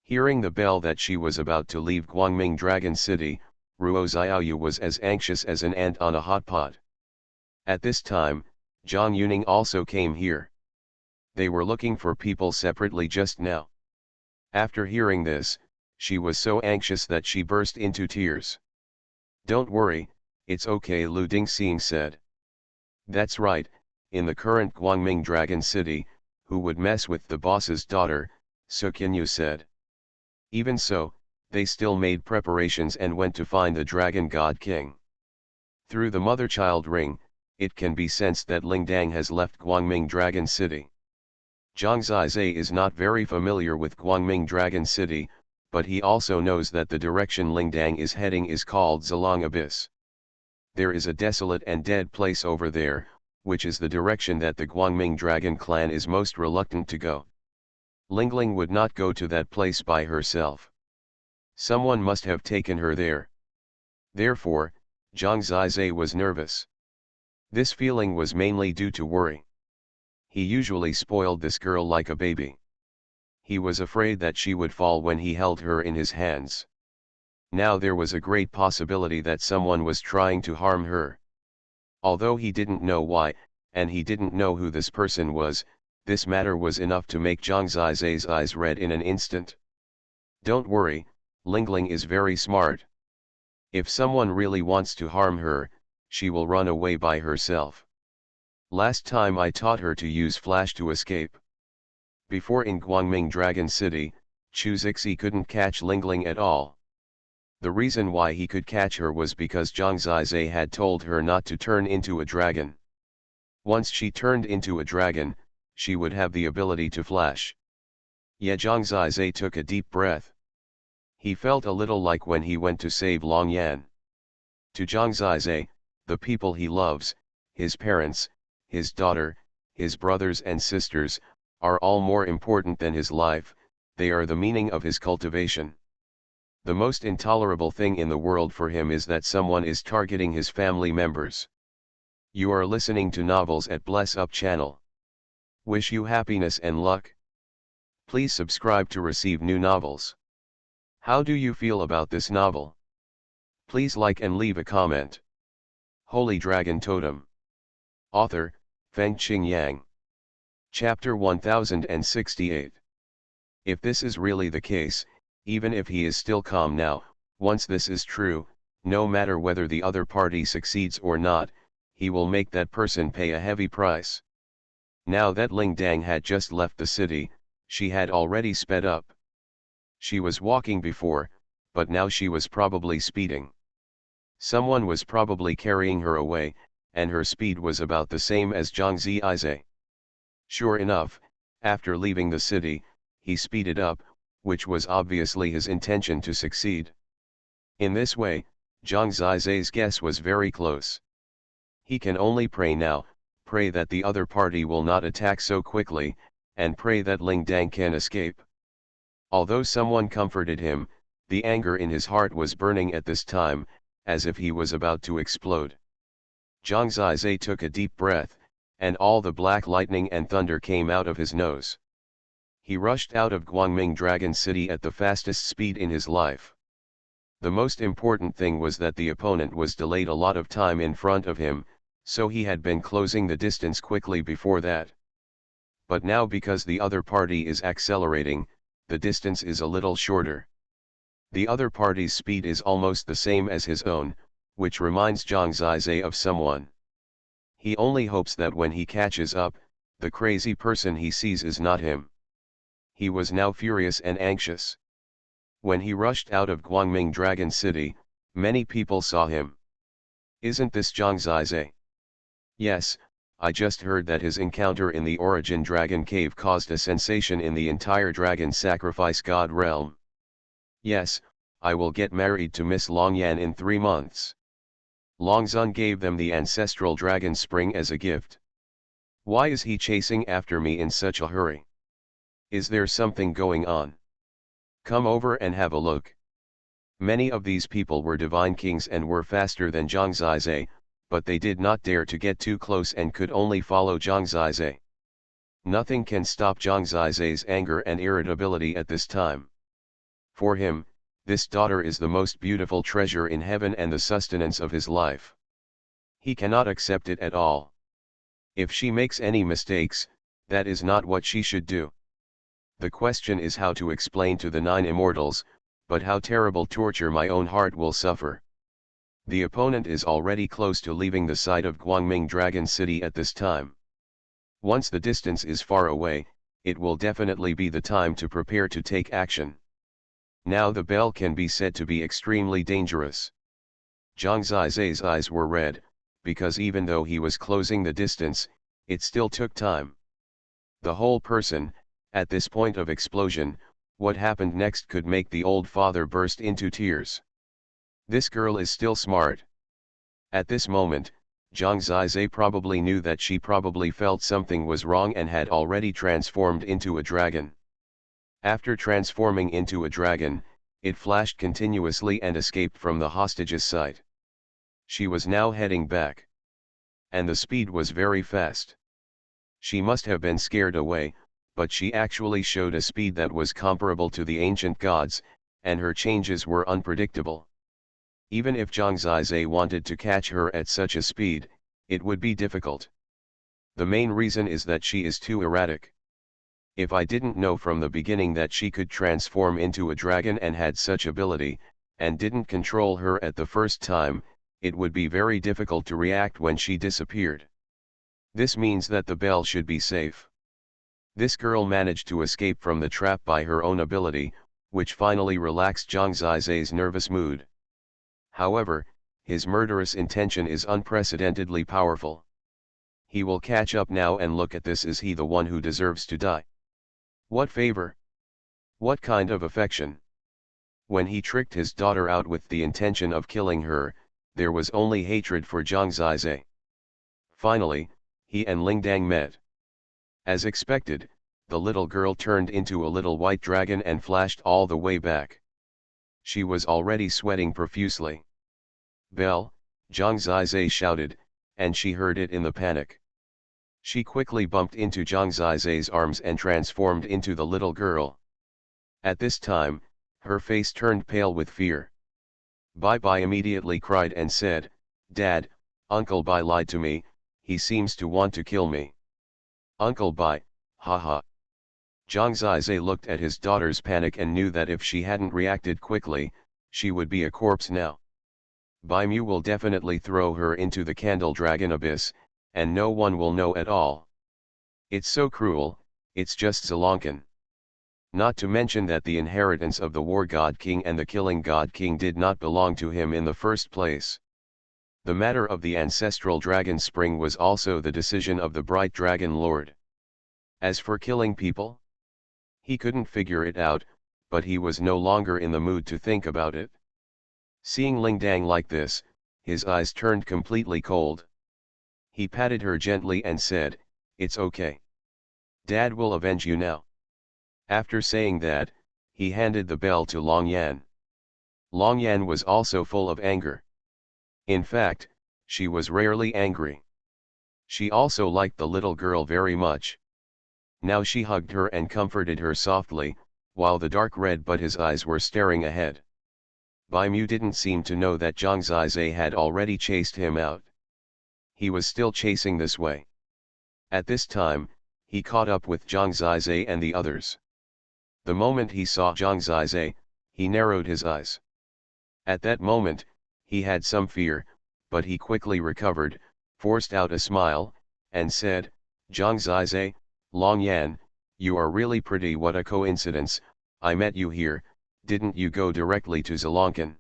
Hearing the bell that she was about to leave Guangming Dragon City, Ruo Xiaoyu was as anxious as an ant on a hot pot. At this time, Zhang Yuning also came here. They were looking for people separately just now. After hearing this, she was so anxious that she burst into tears. "Don't worry, it's okay," Lu Dingxing said. "That's right, in the current Guangming Dragon City, who would mess with the boss's daughter," Xuanyu said. Even so, they still made preparations and went to find the Dragon God King. Through the mother-child ring, it can be sensed that Lingdang has left Guangming Dragon City. Zhang Zizai is not very familiar with Guangming Dragon City, but he also knows that the direction Lingdang is heading is called Zilong Abyss. There is a desolate and dead place over there, which is the direction that the Guangming Dragon clan is most reluctant to go. Lingling would not go to that place by herself. Someone must have taken her there. Therefore, Zhang Zizai was nervous. This feeling was mainly due to worry. He usually spoiled this girl like a baby. He was afraid that she would fall when he held her in his hands. Now there was a great possibility that someone was trying to harm her. Although he didn't know why, and he didn't know who this person was, this matter was enough to make Zhang Zizai's eyes red in an instant. "Don't worry, Lingling is very smart. If someone really wants to harm her, she will run away by herself. Last time I taught her to use flash to escape." Before in Guangming Dragon City, Chu Zixi couldn't catch Lingling at all. The reason why he could catch her was because Zhang Zizai had told her not to turn into a dragon. Once she turned into a dragon, she would have the ability to flash. Yet Zhang Zizai took a deep breath. He felt a little like when he went to save Long Yan. To Zhang Zizai, the people he loves, his parents, his daughter, his brothers and sisters, are all more important than his life. They are the meaning of his cultivation. The most intolerable thing in the world for him is that someone is targeting his family members. You are listening to Novels at Bless Up channel. Wish you happiness and luck. Please subscribe to receive new novels. How do you feel about this novel? Please like and leave a comment. Holy Dragon Totem. Author, Fengqing Yang. Chapter 1068. If this is really the case, even if he is still calm now, once this is true, no matter whether the other party succeeds or not, he will make that person pay a heavy price. Now that Lingdang had just left the city, she had already sped up. She was walking before, but now she was probably speeding. Someone was probably carrying her away, and her speed was about the same as Zhang Zizai. Sure enough, after leaving the city, he speeded up, which was obviously his intention to succeed. In this way, Zhang Zizai's guess was very close. He can only pray now, pray that the other party will not attack so quickly, and pray that Lingdang can escape. Although someone comforted him, the anger in his heart was burning at this time, as if he was about to explode. Zhang Zizai took a deep breath, and all the black lightning and thunder came out of his nose. He rushed out of Guangming Dragon City at the fastest speed in his life. The most important thing was that the opponent was delayed a lot of time in front of him, so he had been closing the distance quickly before that. But now because the other party is accelerating, the distance is a little shorter. The other party's speed is almost the same as his own, which reminds Zhang Zizai of someone. He only hopes that when he catches up, the crazy person he sees is not him. He was now furious and anxious. When he rushed out of Guangming Dragon City, many people saw him. "Isn't this Zhang Zizai?" "Yes, I just heard that his encounter in the Origin Dragon Cave caused a sensation in the entire Dragon Sacrifice God realm." Yes, I will get married to Miss Longyan in 3 months. Longzun gave them the ancestral dragon spring as a gift. Why is he chasing after me in such a hurry? Is there something going on? Come over and have a look. Many of these people were divine kings and were faster than Zhang Zizai, but they did not dare to get too close and could only follow Zhang Zizai. Nothing can stop Zhang Zizai's anger and irritability at this time. For him, this daughter is the most beautiful treasure in heaven and the sustenance of his life. He cannot accept it at all. If she makes any mistakes, that is not what she should do. The question is how to explain to the 9 immortals, but how terrible torture my own heart will suffer. The opponent is already close to leaving the side of Guangming Dragon City at this time. Once the distance is far away, it will definitely be the time to prepare to take action. Now the bell can be said to be extremely dangerous. Zhang Zizai's eyes were red, because even though he was closing the distance, it still took time. The whole person, at this point of explosion, what happened next could make the old father burst into tears. This girl is still smart. At this moment, Zhang Zizai probably knew that she probably felt something was wrong and had already transformed into a dragon. After transforming into a dragon, it flashed continuously and escaped from the hostage's sight. She was now heading back. And the speed was very fast. She must have been scared away, but she actually showed a speed that was comparable to the ancient gods, and her changes were unpredictable. Even if Zhang Zizai wanted to catch her at such a speed, it would be difficult. The main reason is that she is too erratic. If I didn't know from the beginning that she could transform into a dragon and had such ability, and didn't control her at the first time, it would be very difficult to react when she disappeared. This means that the bell should be safe. This girl managed to escape from the trap by her own ability, which finally relaxed Zhang Zizai's nervous mood. However, his murderous intention is unprecedentedly powerful. He will catch up now and look at this. Is he the one who deserves to die? What favor? What kind of affection? When he tricked his daughter out with the intention of killing her, there was only hatred for Zhang Zizai. Finally, he and Lingdang met. As expected, the little girl turned into a little white dragon and flashed all the way back. She was already sweating profusely. Bell, Zhang Zizai shouted, and she heard it in the panic. She quickly bumped into Zhang Zizai's arms and transformed into the little girl. At this time, her face turned pale with fear. Bai immediately cried and said, "Dad, Uncle Bai lied to me, he seems to want to kill me." Uncle Bai, haha. Zhang Zizai looked at his daughter's panic and knew that if she hadn't reacted quickly, she would be a corpse now. Bai Mu will definitely throw her into the candle dragon abyss, and no one will know at all. It's so cruel, it's just Zilongkan. Not to mention that the inheritance of the War God King and the Killing God King did not belong to him in the first place. The matter of the ancestral dragon spring was also the decision of the Bright Dragon Lord. As for killing people, he couldn't figure it out, but he was no longer in the mood to think about it. Seeing Lingdang like this, his eyes turned completely cold. He patted her gently and said, "It's okay. Dad will avenge you now." After saying that, he handed the bell to Longyan. Longyan was also full of anger. In fact, she was rarely angry. She also liked the little girl very much. Now she hugged her and comforted her softly, while the dark red but his eyes were staring ahead. Bai Mu didn't seem to know that Zhang Zizai had already chased him out. He was still chasing this way. At this time, he caught up with Zhang Zizai and the others. The moment he saw Zhang Zizai, he narrowed his eyes. At that moment, he had some fear, but he quickly recovered, forced out a smile, and said, "Zhang Zizai, Longyan, you are really pretty. What a coincidence, I met you here. Didn't you go directly to Zilongkan?"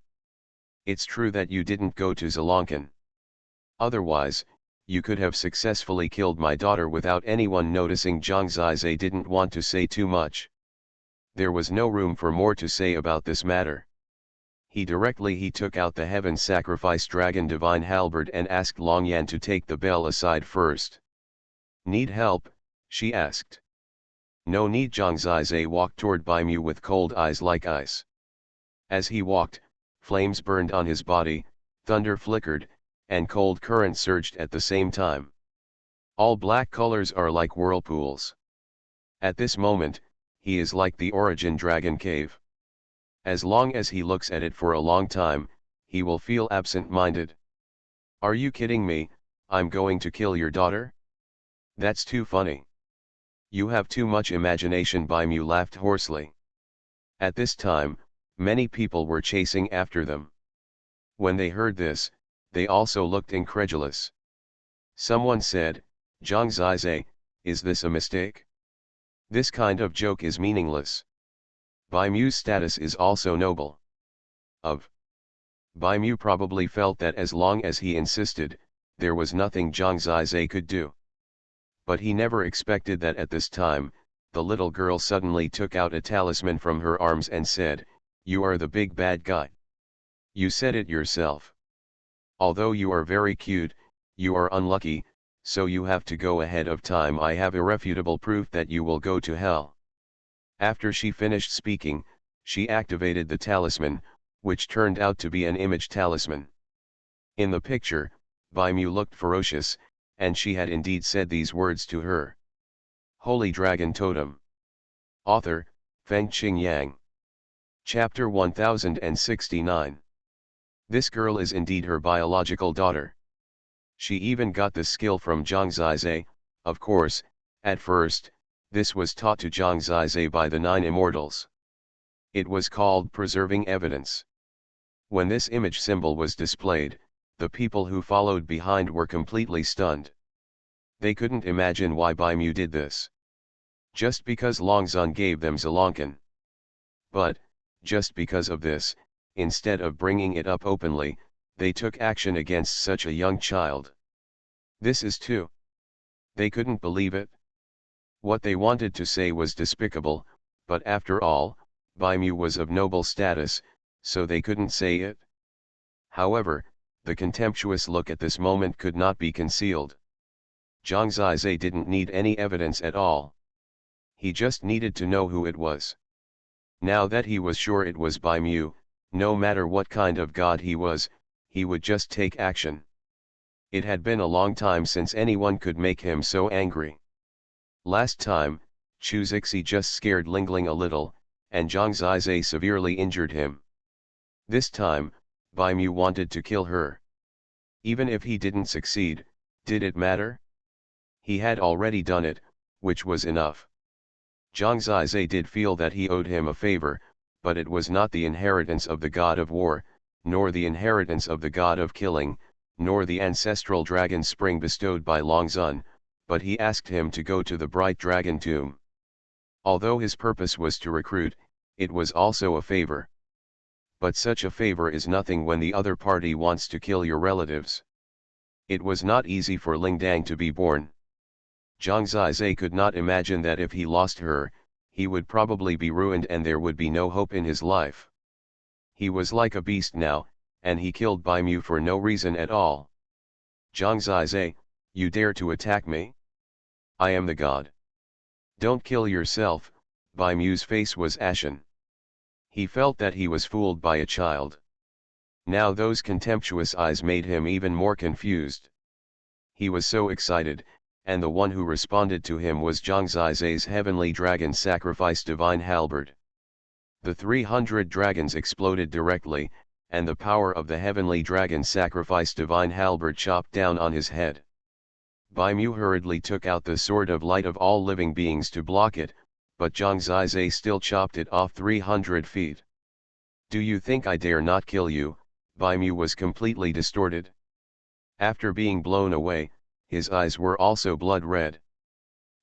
"It's true that you didn't go to Zilongkan. Otherwise, you could have successfully killed my daughter without anyone noticing." Zhang Zizai didn't want to say too much. There was no room for more to say about this matter. He took out the heaven sacrifice dragon divine halberd and asked Longyan to take the bell aside first. Need help? She asked. No need. Zhang Zizai walked toward Baimu with cold eyes like ice. As he walked, flames burned on his body, thunder flickered, and cold current surged at the same time. All black colors are like whirlpools. At this moment, he is like the origin dragon cave. As long as he looks at it for a long time, he will feel absent-minded. Are you kidding me? I'm going to kill your daughter? That's too funny. You have too much imagination. Baimu laughed hoarsely. At this time, many people were chasing after them. When they heard this, they also looked incredulous. Someone said, Zhang Zizai, is this a mistake? This kind of joke is meaningless. Baimu's status is also noble. Baimu probably felt that as long as he insisted, there was nothing Zhang Zizai could do. But he never expected that at this time, the little girl suddenly took out a talisman from her arms and said, "You are the big bad guy. You said it yourself. Although you are very cute, you are unlucky, so you have to go ahead of time. I have irrefutable proof that you will go to hell." After she finished speaking, she activated the talisman, which turned out to be an image talisman. In the picture, Baimu looked ferocious, and she had indeed said these words to her. Holy Dragon Totem. Author, Fengqing Yang. Chapter 1069. This girl is indeed her biological daughter. She even got this skill from Zhang Zizai. Of course, at first, this was taught to Zhang Zizai by the 9 Immortals. It was called preserving evidence. When this image symbol was displayed, the people who followed behind were completely stunned. They couldn't imagine why Baimu did this. Just because Longzun gave them Zilongkan. But, just because of this, instead of bringing it up openly, they took action against such a young child. This is too. They couldn't believe it. What they wanted to say was despicable, but after all, Baimu was of noble status, so they couldn't say it. However, the contemptuous look at this moment could not be concealed. Zhang Zizai didn't need any evidence at all. He just needed to know who it was. Now that he was sure it was Baimu, no matter what kind of god he was, he would just take action. It had been a long time since anyone could make him so angry. Last time, Chu Zixi just scared Lingling a little, and Zhang Zizai severely injured him. This time, Baimu wanted to kill her. Even if he didn't succeed, did it matter? He had already done it, which was enough. Zhang Zizai did feel that he owed him a favor, but it was not the inheritance of the god of war, nor the inheritance of the god of killing, nor the ancestral dragon spring bestowed by Longzun, but he asked him to go to the bright dragon tomb. Although his purpose was to recruit, it was also a favor. But such a favor is nothing when the other party wants to kill your relatives. It was not easy for Lingdang to be born. Zhang Zizai could not imagine that if he lost her, he would probably be ruined and there would be no hope in his life. He was like a beast now, and he killed Baimu for no reason at all. Zhang Zizai, you dare to attack me? I am the god. Don't kill yourself. Baimu's face was ashen. He felt that he was fooled by a child. Now those contemptuous eyes made him even more confused. He was so excited, and the one who responded to him was Zhang Zizai's heavenly dragon sacrifice divine halberd. The 300 dragons exploded directly, and the power of the heavenly dragon sacrifice divine halberd chopped down on his head. Baimu hurriedly took out the sword of light of all living beings to block it, but Zhang Zizai still chopped it off 300 feet. Do you think I dare not kill you? Baimu was completely distorted. After being blown away, his eyes were also blood red.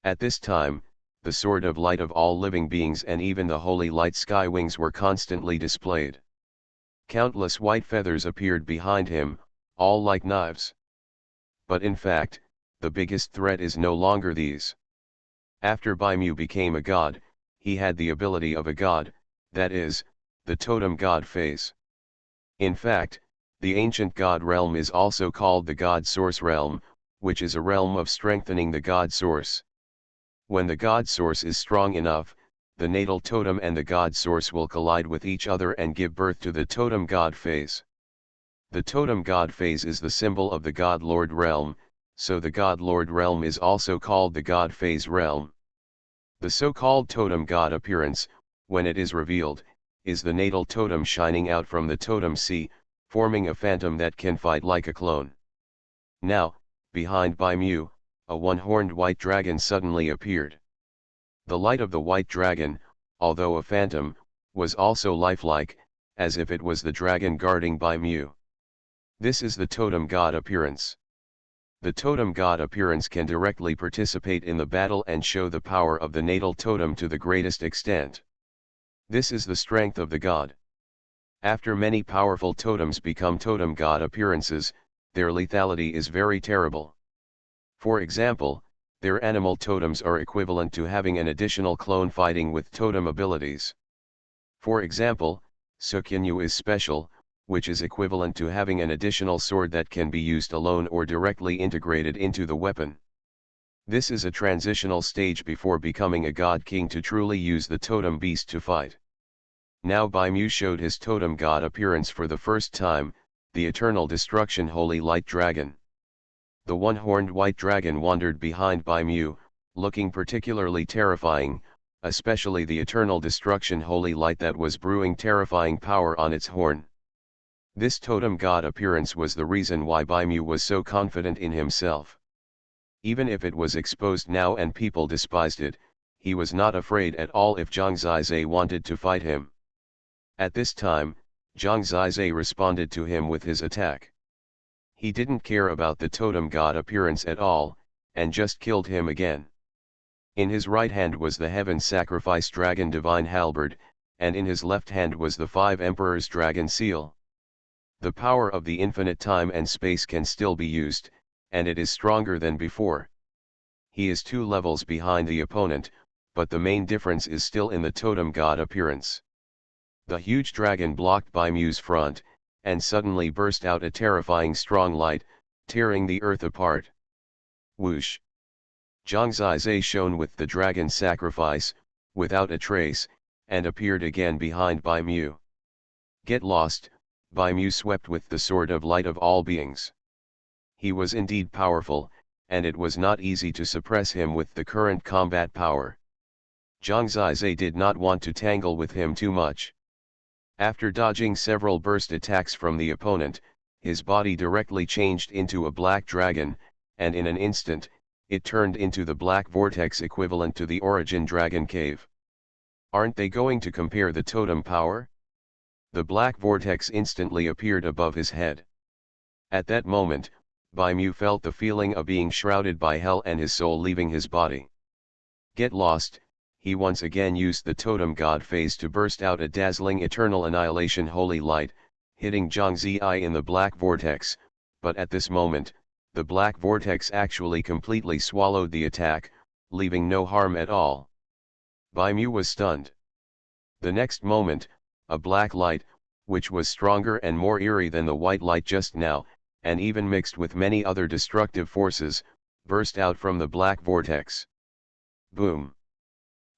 At this time, the sword of light of all living beings and even the holy light sky wings were constantly displayed. Countless white feathers appeared behind him, all like knives. But in fact, the biggest threat is no longer these. After Baimu became a god, he had the ability of a god, that is, the totem god phase. In fact, the ancient god realm is also called the god source realm, which is a realm of strengthening the god source. When the god source is strong enough, the natal totem and the god source will collide with each other and give birth to the totem god phase. The totem god phase is the symbol of the god lord realm, so the god lord realm is also called the god phase realm. The so-called totem god appearance, when it is revealed, is the natal totem shining out from the totem sea, forming a phantom that can fight like a clone. Now, behind Baimu, a one-horned white dragon suddenly appeared. The light of the white dragon, although a phantom, was also lifelike, as if it was the dragon guarding Baimu. This is the totem god appearance. The totem god appearance can directly participate in the battle and show the power of the natal totem to the greatest extent. This is the strength of the god. After many powerful totems become totem god appearances, their lethality is very terrible. For example, their animal totems are equivalent to having an additional clone fighting with totem abilities. For example, Xuanhuan is special, which is equivalent to having an additional sword that can be used alone or directly integrated into the weapon. This is a transitional stage before becoming a god king to truly use the totem beast to fight. Now Baimu showed his totem god appearance for the first time, the eternal destruction holy light dragon. The one-horned white dragon wandered behind Baimu, looking particularly terrifying, especially the eternal destruction holy light that was brewing terrifying power on its horn. This totem god appearance was the reason why Baimu was so confident in himself. Even if it was exposed now and people despised it, he was not afraid at all if Zhang Zizai wanted to fight him. At this time, Zhang Zizai responded to him with his attack. He didn't care about the totem god appearance at all, and just killed him again. In his right hand was the heaven sacrifice dragon divine halberd, and in his left hand was the 5 emperors dragon seal. The power of the infinite time and space can still be used, and it is stronger than before. He is 2 levels behind the opponent, but the main difference is still in the totem god appearance. The huge dragon blocked Baimu's front, and suddenly burst out a terrifying strong light, tearing the earth apart. Whoosh! Zhang Zizai shone with the dragon sacrifice, without a trace, and appeared again behind Baimu. Get lost, Baimu swept with the sword of light of all beings. He was indeed powerful, and it was not easy to suppress him with the current combat power. Zhang Zizai did not want to tangle with him too much. After dodging several burst attacks from the opponent, his body directly changed into a black dragon, and in an instant, it turned into the black vortex equivalent to the origin dragon cave. Aren't they going to compare the totem power? The black vortex instantly appeared above his head. At that moment, Baimu felt the feeling of being shrouded by hell and his soul leaving his body. Get lost! He once again used the totem god phase to burst out a dazzling eternal annihilation holy light, hitting Zhang Zizai in the black vortex, but at this moment, the black vortex actually completely swallowed the attack, leaving no harm at all. Baimu was stunned. The next moment, a black light, which was stronger and more eerie than the white light just now, and even mixed with many other destructive forces, burst out from the black vortex. Boom!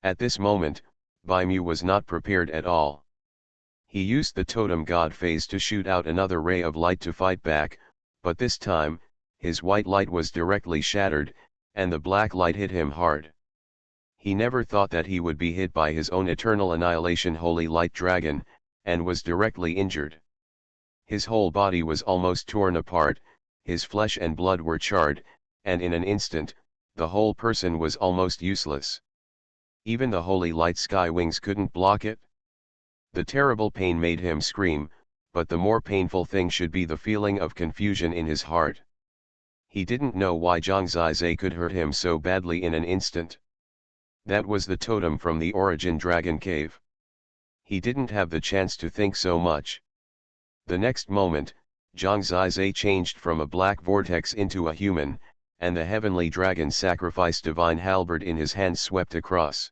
At this moment, Baimu was not prepared at all. He used the totem god phase to shoot out another ray of light to fight back, but this time, his white light was directly shattered, and the black light hit him hard. He never thought that he would be hit by his own eternal annihilation holy light dragon, and was directly injured. His whole body was almost torn apart, his flesh and blood were charred, and in an instant, the whole person was almost useless. Even the holy light sky wings couldn't block it. The terrible pain made him scream, but the more painful thing should be the feeling of confusion in his heart. He didn't know why Zhang Zizai could hurt him so badly in an instant. That was the totem from the origin dragon cave. He didn't have the chance to think so much. The next moment, Zhang Zizai changed from a black vortex into a human, and the heavenly dragon sacrificed divine halberd in his hand swept across.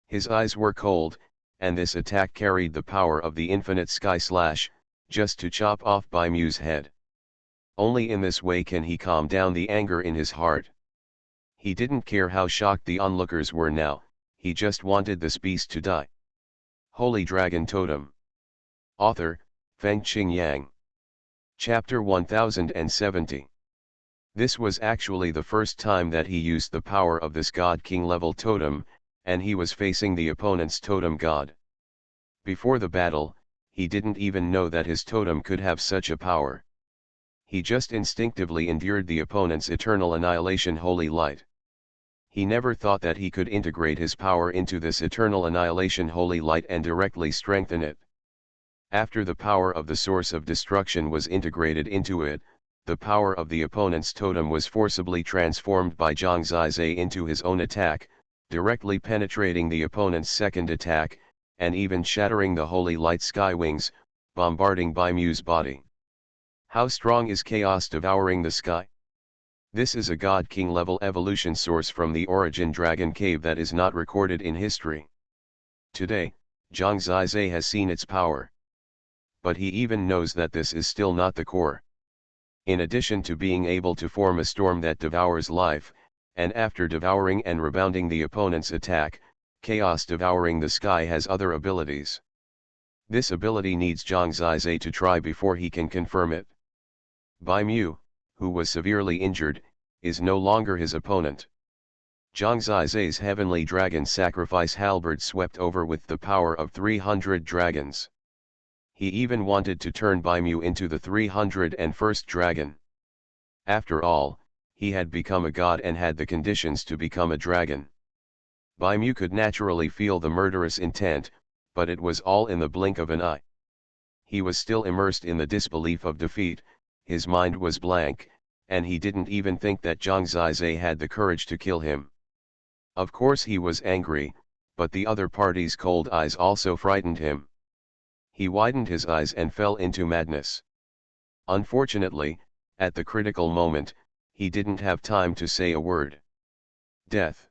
His eyes were cold, and this attack carried the power of the infinite sky slash, just to chop off Bai Mu's head. Only in this way can he calm down the anger in his heart. He didn't care how shocked the onlookers were now, he just wanted this beast to die. Holy Dragon Totem. Author, Fengqing Yang. Chapter 1070. This was actually the first time that he used the power of this God King level totem, and he was facing the opponent's totem god. Before the battle, he didn't even know that his totem could have such a power. He just instinctively endured the opponent's eternal annihilation holy light. He never thought that he could integrate his power into this eternal annihilation holy light and directly strengthen it. After the power of the source of destruction was integrated into it, the power of the opponent's totem was forcibly transformed by Zhang Zizai into his own attack, directly penetrating the opponent's second attack, and even shattering the holy light sky wings, bombarding Bai Mu's body. How strong is chaos devouring the sky? This is a God King level evolution source from the origin Dragon Cave that is not recorded in history. Today, Zhang Zizai has seen its power. But he even knows that this is still not the core. In addition to being able to form a storm that devours life, and after devouring and rebounding the opponent's attack, chaos devouring the sky has other abilities. This ability needs Zhang Zizai to try before he can confirm it. Bai Mu, who was severely injured, is no longer his opponent. Zhang Zizai's heavenly dragon sacrifice halberd swept over with the power of 300 dragons. He even wanted to turn Bai Mu into the 301st dragon. After all, he had become a god and had the conditions to become a dragon. Bai Mu could naturally feel the murderous intent, but it was all in the blink of an eye. He was still immersed in the disbelief of defeat, his mind was blank, and he didn't even think that Zhang Zizai had the courage to kill him. Of course he was angry, but the other party's cold eyes also frightened him. He widened his eyes and fell into madness. Unfortunately, at the critical moment, he didn't have time to say a word. Death.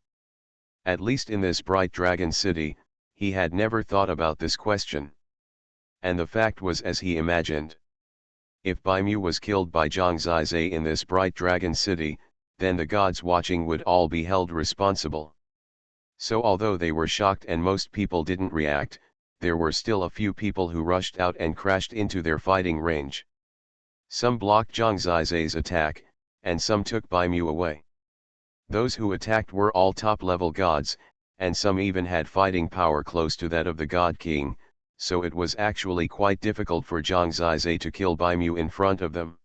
At least in this bright dragon city, he had never thought about this question. And the fact was as he imagined. If Bai Mu was killed by Zhang Zizai in this bright dragon city, then the gods watching would all be held responsible. So although they were shocked and most people didn't react, there were still a few people who rushed out and crashed into their fighting range. Some blocked Zhang Zizai's attack, and some took Bai Mu away. Those who attacked were all top-level gods, and some even had fighting power close to that of the God King, so it was actually quite difficult for Zhang Zizai to kill Bai Mu in front of them.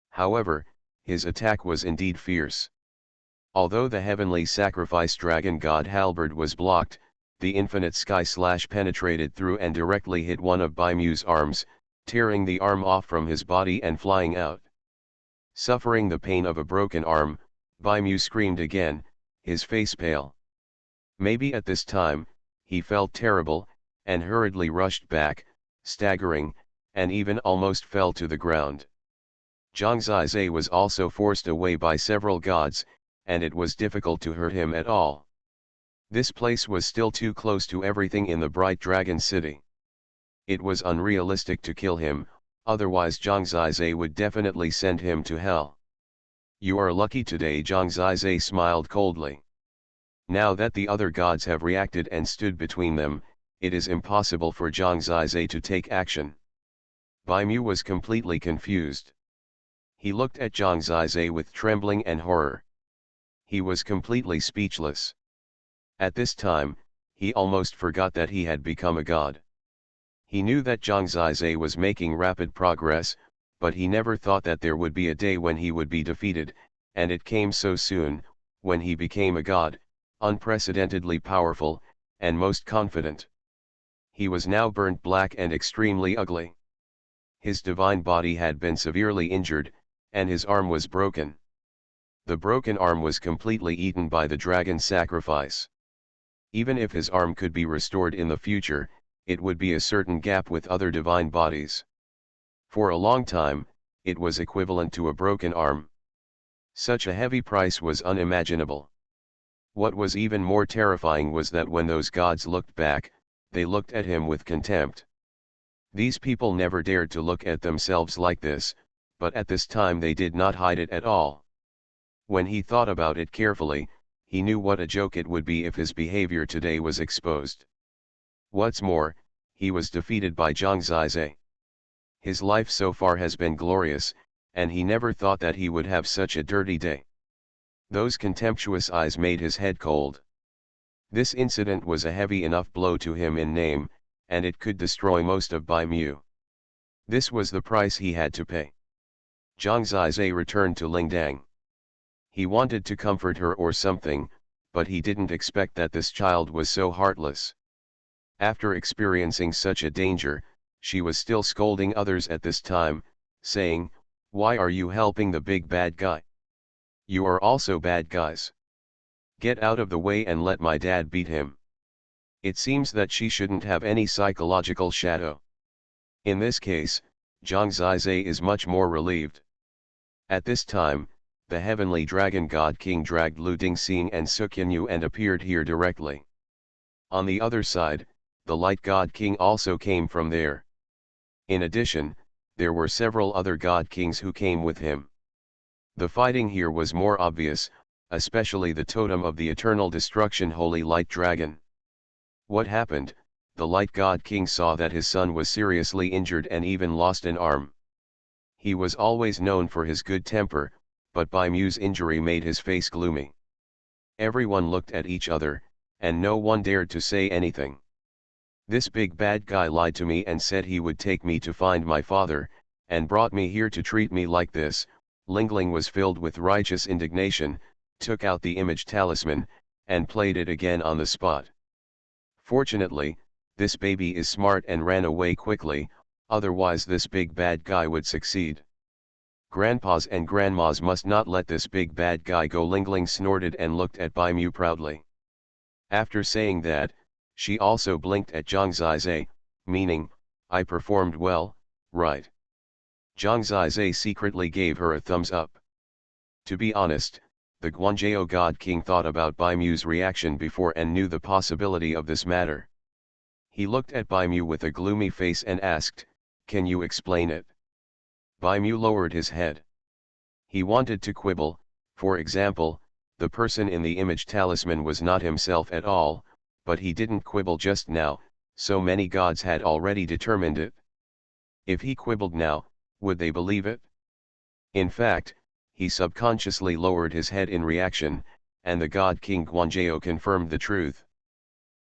However, his attack was indeed fierce. Although the heavenly sacrifice dragon god halberd was blocked, the infinite sky slash penetrated through and directly hit one of Bai Mu's arms, tearing the arm off from his body and flying out. Suffering the pain of a broken arm, Bai Mu screamed again, his face pale. Maybe at this time, he felt terrible, and hurriedly rushed back, staggering, and even almost fell to the ground. Zhang Zizai was also forced away by several gods, and it was difficult to hurt him at all. This place was still too close to everything in the bright dragon city. It was unrealistic to kill him, otherwise Zhang Zizai would definitely send him to hell. You are lucky today, Zhang Zizai smiled coldly. Now that the other gods have reacted and stood between them, it is impossible for Zhang Zizai to take action. Bai Mu was completely confused. He looked at Zhang Zizai with trembling and horror. He was completely speechless. At this time, he almost forgot that he had become a god. He knew that Zhang Zizai was making rapid progress, but he never thought that there would be a day when he would be defeated, and it came so soon, when he became a god, unprecedentedly powerful, and most confident. He was now burnt black and extremely ugly. His divine body had been severely injured, and his arm was broken. The broken arm was completely eaten by the dragon sacrifice. Even if his arm could be restored in the future, it would be a certain gap with other divine bodies. For a long time, it was equivalent to a broken arm. Such a heavy price was unimaginable. What was even more terrifying was that when those gods looked back, they looked at him with contempt. These people never dared to look at themselves like this, but at this time they did not hide it at all. When he thought about it carefully, he knew what a joke it would be if his behavior today was exposed. What's more, he was defeated by Zhang Zizhe. His life so far has been glorious, and he never thought that he would have such a dirty day. Those contemptuous eyes made his head cold. This incident was a heavy enough blow to him in name, and it could destroy most of Bai Mu. This was the price he had to pay. Zhang Zizhe returned to Lingdang. He wanted to comfort her or something, but he didn't expect that this child was so heartless. After experiencing such a danger, she was still scolding others at this time, saying, "Why are you helping the big bad guy? You are also bad guys. Get out of the way and let my dad beat him." It seems that she shouldn't have any psychological shadow. In this case, Zhang Zizhe is much more relieved. At this time, the heavenly dragon god king dragged Lu Dingxing and Xuanhuan and appeared here directly. On the other side, the light god king also came from there. In addition, there were several other god kings who came with him. The fighting here was more obvious, especially the totem of the eternal destruction holy light dragon. What happened? The light god king saw that his son was seriously injured and even lost an arm. He was always known for his good temper, but Bai Mu's injury made his face gloomy. Everyone looked at each other, and no one dared to say anything. This big bad guy lied to me and said he would take me to find my father, and brought me here to treat me like this. Lingling was filled with righteous indignation, took out the image talisman, and played it again on the spot. Fortunately, this baby is smart and ran away quickly, otherwise this big bad guy would succeed. Grandpas and grandmas must not let this big bad guy go. Lingling snorted and looked at Bai Mu proudly. After saying that, she also blinked at Zhang Zizhe, meaning, "I performed well, right?" Zhang Zizhe secretly gave her a thumbs up. To be honest, the Guanzhou God King thought about Bai Mu's reaction before and knew the possibility of this matter. He looked at Bai Mu with a gloomy face and asked, "Can you explain it?" Bai Mu lowered his head. He wanted to quibble. For example, the person in the image talisman was not himself at all, but he didn't quibble just now, so many gods had already determined it. If he quibbled now, would they believe it? In fact, he subconsciously lowered his head in reaction, and the god King Guanzhou confirmed the truth.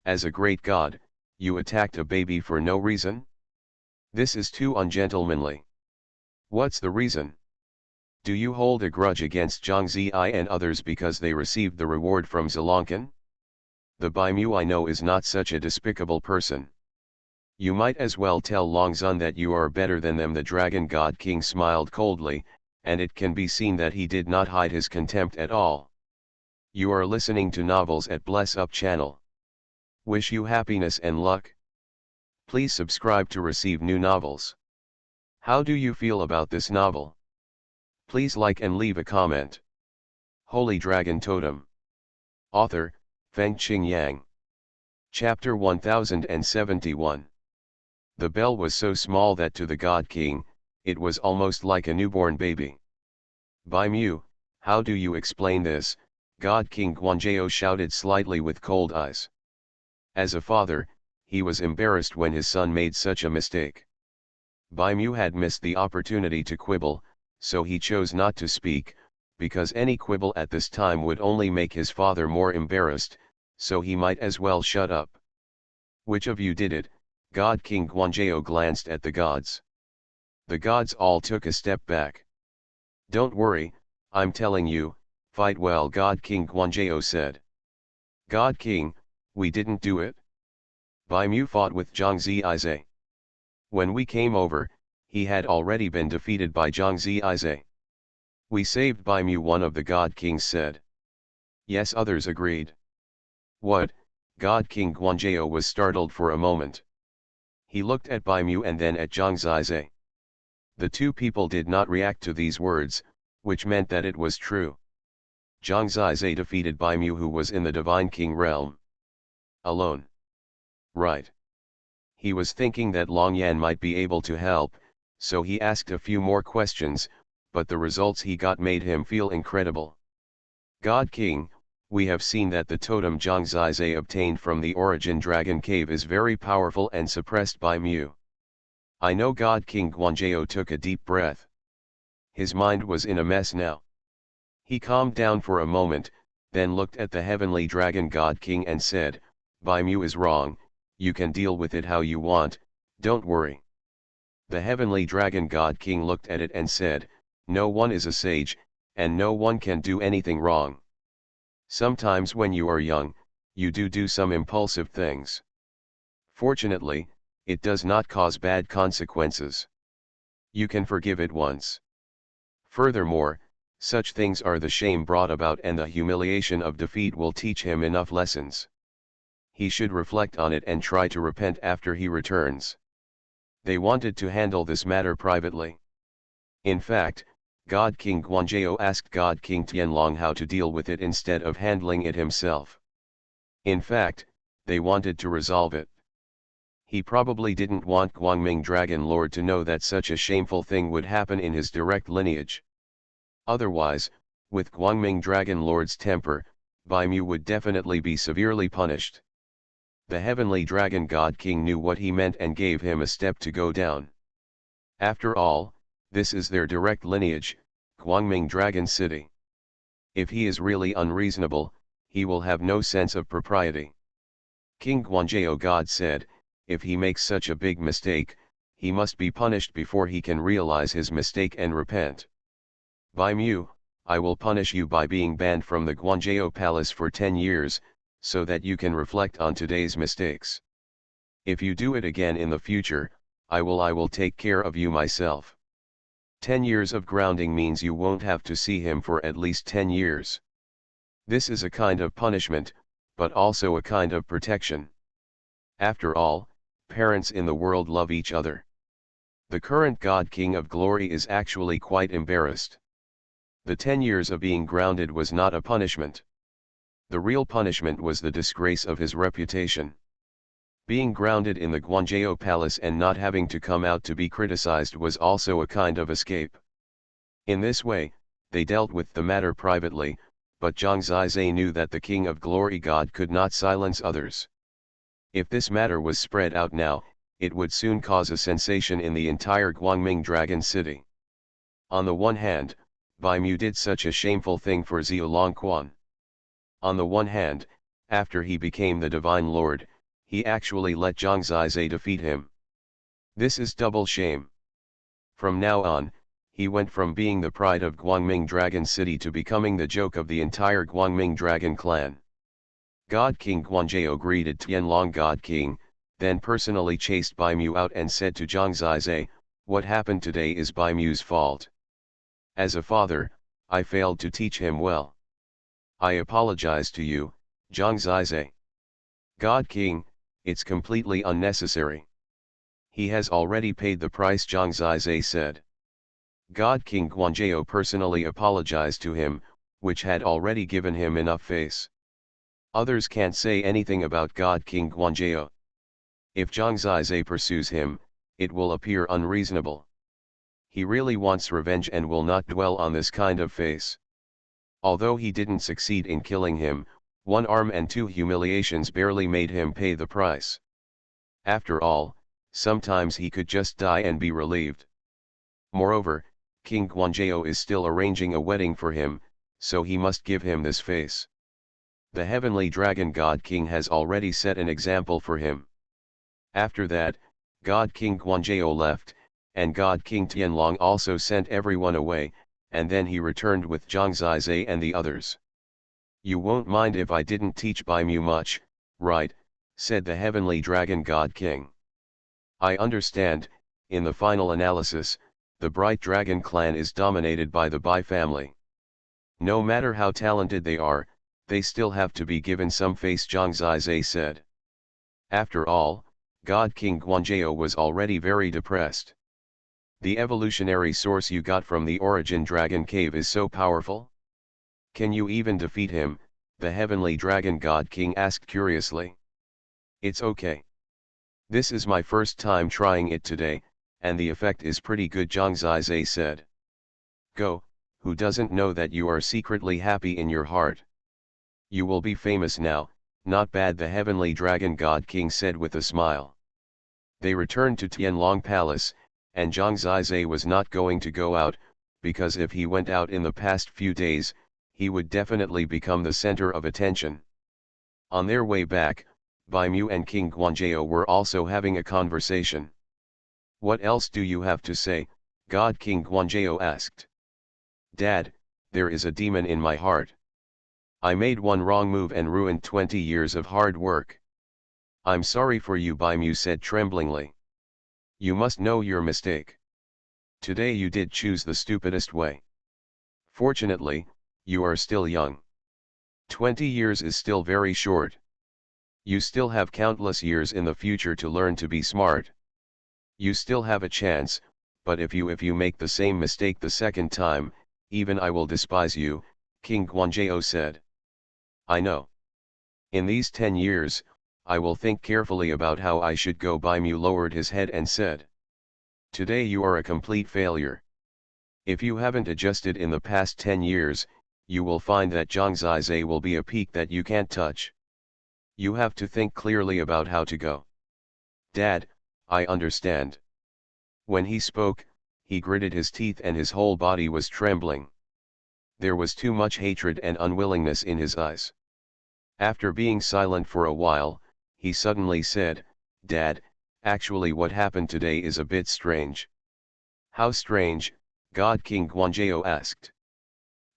As a great god, you attacked a baby for no reason? This is too ungentlemanly. What's the reason? Do you hold a grudge against Zhang Zizhe and others because they received the reward from Zilongkan? The Bai Mu I know is not such a despicable person. You might as well tell Longzun that you are better than them. The dragon god king smiled coldly, and it can be seen that he did not hide his contempt at all. You are listening to Novels at Bless Up channel. Wish you happiness and luck. Please subscribe to receive new novels. How do you feel about this novel? Please like and leave a comment. Holy Dragon Totem. Author, Fengqing Yang. Chapter 1071. The bell was so small that to the God King, it was almost like a newborn baby. Bai Mu, how do you explain this? God King Guanzhou shouted slightly with cold eyes. As a father, he was embarrassed when his son made such a mistake. Bai Mu had missed the opportunity to quibble, so he chose not to speak, because any quibble at this time would only make his father more embarrassed, so he might as well shut up. Which of you did it? God King Guanzhou glanced at the gods. The gods all took a step back. Don't worry, I'm telling you, fight well. God King Guanzhou said. God King, we didn't do it. Bai Mu fought with Zhang Zizhe. When we came over, he had already been defeated by Zhang Zizhe. We saved Bai Mu, one of the God Kings said. Yes, others agreed. What? God King Guanzhou was startled for a moment. He looked at Bai Mu and then at Zhang Zizhe. The two people did not react to these words, which meant that it was true. Zhang Zizai defeated Bai Mu, who was in the Divine King realm. Alone. Right. He was thinking that Long Yan might be able to help, so he asked a few more questions, but the results he got made him feel incredible. God King, we have seen that the totem Zhang Zizai obtained from the Origin Dragon Cave is very powerful and suppressed by Mu. I know. God King Guanzhou took a deep breath. His mind was in a mess now. He calmed down for a moment, then looked at the heavenly dragon God King and said, Bai Mu is wrong, you can deal with it how you want, don't worry. The heavenly dragon God King looked at it and said, no one is a sage, and no one can do anything wrong. Sometimes when you are young, you do some impulsive things. Fortunately, it does not cause bad consequences. You can forgive it once. Furthermore, such things are the shame brought about, and the humiliation of defeat will teach him enough lessons. He should reflect on it and try to repent after he returns. They wanted to handle this matter privately. In fact, God King Guanzhou asked God King Tianlong how to deal with it instead of handling it himself. In fact, they wanted to resolve it. He probably didn't want Guangming Dragon Lord to know that such a shameful thing would happen in his direct lineage. Otherwise, with Guangming Dragon Lord's temper, Bai Mu would definitely be severely punished. The heavenly dragon God King knew what he meant and gave him a step to go down. After all, this is their direct lineage, Guangming Dragon City. If he is really unreasonable, he will have no sense of propriety. King Guanzhou God said, if he makes such a big mistake, he must be punished before he can realize his mistake and repent. Bai Mu, I will punish you by being banned from the Guanzhou Palace for 10 years, so that you can reflect on today's mistakes. If you do it again in the future, I will take care of you myself. 10 years of grounding means you won't have to see him for at least 10 years. This is a kind of punishment, but also a kind of protection. After all, parents in the world love each other. The current God King of Glory is actually quite embarrassed. The 10 years of being grounded was not a punishment. The real punishment was the disgrace of his reputation. Being grounded in the Guanzhou Palace and not having to come out to be criticized was also a kind of escape. In this way, they dealt with the matter privately, but Zhang Zizai knew that the King of Glory God could not silence others. If this matter was spread out now, it would soon cause a sensation in the entire Guangming Dragon City. On the one hand, Bai Mu did such a shameful thing for Xiao Longquan. On the one hand, after he became the Divine Lord, he actually let Zhang Zizai defeat him. This is double shame. From now on, he went from being the pride of Guangming Dragon City to becoming the joke of the entire Guangming Dragon clan. God King Guanzhou greeted Tianlong God King, then personally chased Bai Mu out and said to Zhang Zizai, what happened today is Bai Mu's fault. As a father, I failed to teach him well. I apologize to you, Zhang Zizai. God King, it's completely unnecessary. He has already paid the price, Zhang Zizai said. God King Guanzhou personally apologized to him, which had already given him enough face. Others can't say anything about God King Guanzhou. If Zhang Zizai pursues him, it will appear unreasonable. He really wants revenge and will not dwell on this kind of face. Although he didn't succeed in killing him, 1 arm and 2 humiliations barely made him pay the price. After all, sometimes he could just die and be relieved. Moreover, King Guanzhou is still arranging a wedding for him, so he must give him this face. The heavenly dragon God King has already set an example for him. After that, God King Guanzhou left, and God King Tianlong also sent everyone away, and then he returned with Zhang Zizai and the others. You won't mind if I didn't teach Bai Mu much, right? Said the heavenly dragon God King. I understand, in the final analysis, the Bright Dragon clan is dominated by the Bai family. No matter how talented they are, they still have to be given some face, Zhang Zizai said. After all, God King Guanzhou was already very depressed. The evolutionary source you got from the Origin Dragon Cave is so powerful. Can you even defeat him? The heavenly dragon god king asked curiously. It's okay. This is my first time trying it today, and the effect is pretty good, Zhang Zizai said. Go, who doesn't know that you are secretly happy in your heart? You will be famous now, not bad, the heavenly dragon god king said with a smile. They returned to Tianlong Palace, and Zhang Zizai was not going to go out, because if he went out in the past few days, he would definitely become the center of attention. On their way back, Bai Mu and King Guanzhou were also having a conversation. What else do you have to say? God King Guanzhou asked. Dad, there is a demon in my heart. I made one wrong move and ruined 20 years of hard work. I'm sorry for you, Bai Mu said tremblingly. You must know your mistake. Today you did choose the stupidest way. Fortunately, you are still young. 20 years is still very short. You still have countless years in the future to learn to be smart. You still have a chance, but if you make the same mistake the second time, even I will despise you, King Guanzhou said. I know. In these 10 years, I will think carefully about how I should go. Bai Mu lowered his head and said. Today you are a complete failure. If you haven't adjusted in the past 10 years, you will find that Zhang Zizai will be a peak that you can't touch. You have to think clearly about how to go. Dad, I understand. When he spoke, he gritted his teeth and his whole body was trembling. There was too much hatred and unwillingness in his eyes. After being silent for a while, he suddenly said, Dad, actually what happened today is a bit strange. How strange? God King Guanzhou asked.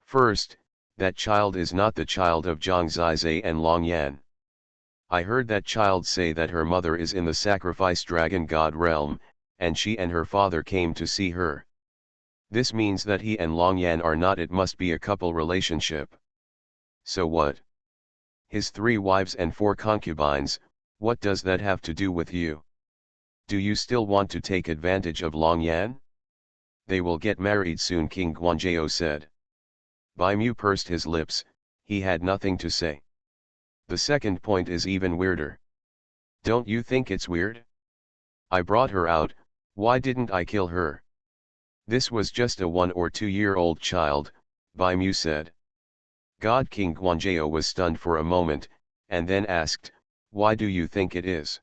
First, that child is not the child of Zhang Zizai and Long Yan. I heard that child say that her mother is in the sacrifice dragon god realm, and she and her father came to see her. This means that he and Long Yan are not, it must be a couple relationship. So what? His 3 wives and 4 concubines, what does that have to do with you? Do you still want to take advantage of Long Yan? They will get married soon, King Guanzhou said. Bai Mu pursed his lips, he had nothing to say. The second point is even weirder. Don't you think it's weird? I brought her out, why didn't I kill her? This was just a 1 or 2-year-old child, Bai Mu said. God King Guanzhou was stunned for a moment, and then asked, why do you think it is?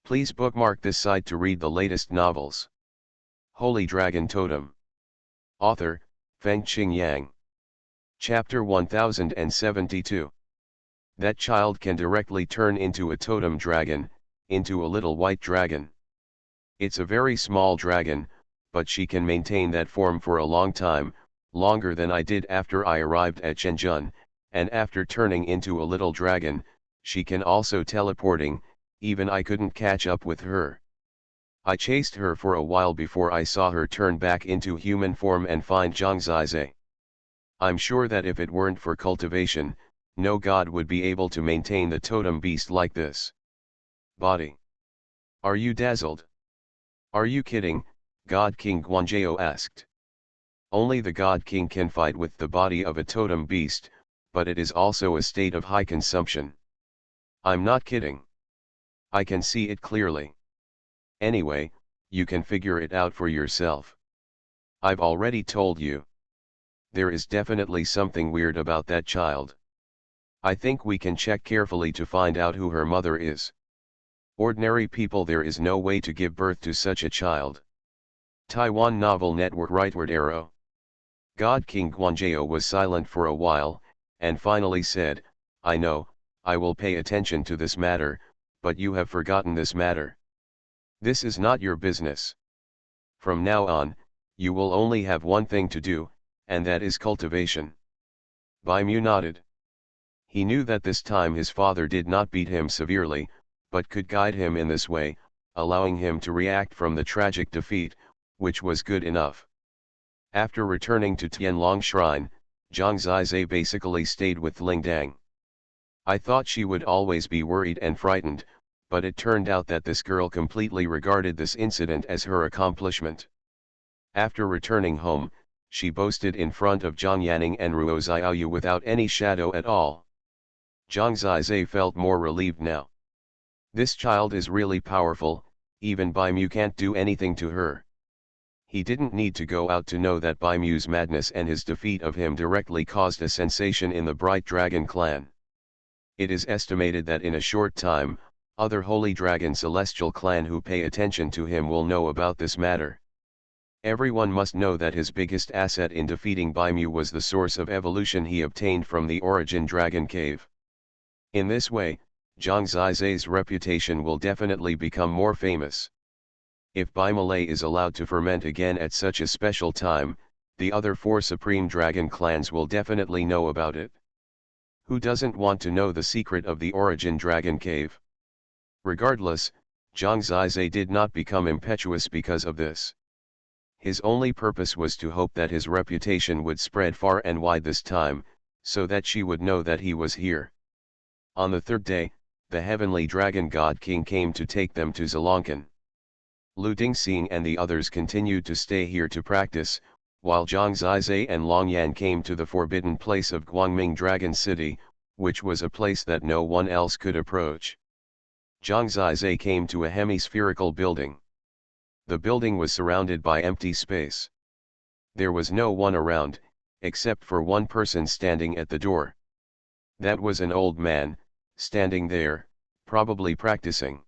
Please bookmark this site to read the latest novels. Holy Dragon Totem. Author, Fengqing Yang. Chapter 1072. That child can directly turn into a totem dragon, into a little white dragon. It's a very small dragon, but she can maintain that form for a long time, longer than I did after I arrived at Shenzhen, and after turning into a little dragon, she can also teleporting, even I couldn't catch up with her. I chased her for a while before I saw her turn back into human form and find Zhang Zizai. I'm sure that if it weren't for cultivation, no god would be able to maintain the totem beast like this. Body. Are you dazzled? Are you kidding? God King Guanzhou asked. Only the God King can fight with the body of a totem beast, but it is also a state of high consumption. I'm not kidding. I can see it clearly. Anyway, you can figure it out for yourself. I've already told you. There is definitely something weird about that child. I think we can check carefully to find out who her mother is. Ordinary people, there is no way to give birth to such a child. Taiwan Novel Network. Rightward arrow. God King Guanzhou was silent for a while, and finally said, I know, I will pay attention to this matter, but you have forgotten this matter. This is not your business. From now on, you will only have one thing to do, and that is cultivation. Bai Mu nodded. He knew that this time his father did not beat him severely, but could guide him in this way, allowing him to react from the tragic defeat, which was good enough. After returning to Tianlong Shrine, Zhang Zizai basically stayed with Lingdang. I thought she would always be worried and frightened, but it turned out that this girl completely regarded this incident as her accomplishment. After returning home, she boasted in front of Zhang Yanning and Ruo Xiaoyu without any shadow at all. Zhang Zizai felt more relieved now. This child is really powerful, even Bai Mu can't do anything to her. He didn't need to go out to know that Bai Mu's madness and his defeat of him directly caused a sensation in the Bright Dragon clan. It is estimated that in a short time, other Holy Dragon Celestial clan who pay attention to him will know about this matter. Everyone must know that his biggest asset in defeating Bai Mu was the source of evolution he obtained from the Origin Dragon Cave. In this way, Zhang Zizai's reputation will definitely become more famous. If Bai Malay is allowed to ferment again at such a special time, the other 4 Supreme Dragon clans will definitely know about it. Who doesn't want to know the secret of the Origin Dragon Cave? Regardless, Zhang Zizai did not become impetuous because of this. His only purpose was to hope that his reputation would spread far and wide this time, so that she would know that he was here. On the 3rd day, the Heavenly Dragon God King came to take them to Zalonkan. Lu Dingxing and the others continued to stay here to practice, while Zhang Zizai and Long Yan came to the forbidden place of Guangming Dragon City, which was a place that no one else could approach. Zhang Zizai came to a hemispherical building. The building was surrounded by empty space. There was no one around, except for one person standing at the door. That was an old man, standing there, probably practicing.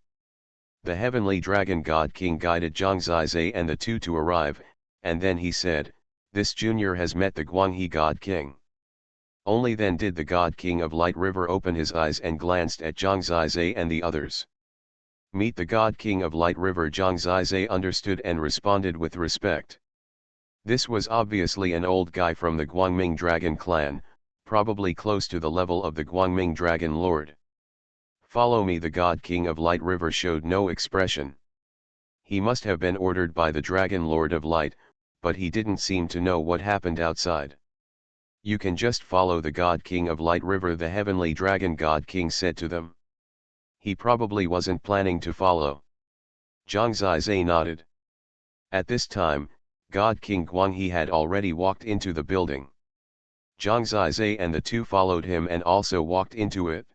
The Heavenly Dragon God King guided Zhang Zizai and the 2 to arrive, and then he said, "This junior has met the Guanghe God King." Only then did the God King of Light River open his eyes and glanced at Zhang Zizai and the others. "Meet the God King of Light River." Zhang Zizai understood and responded with respect. This was obviously an old guy from the Guangming Dragon clan, probably close to the level of the Guangming Dragon Lord. "Follow me." The God King of Light River showed no expression. He must have been ordered by the Dragon Lord of Light, but he didn't seem to know what happened outside. "You can just follow the God King of Light River," the Heavenly Dragon God King said to them. He probably wasn't planning to follow. Zhang Zizai nodded. At this time, God King Guanghe had already walked into the building. Zhang Zizai and the 2 followed him and also walked into it.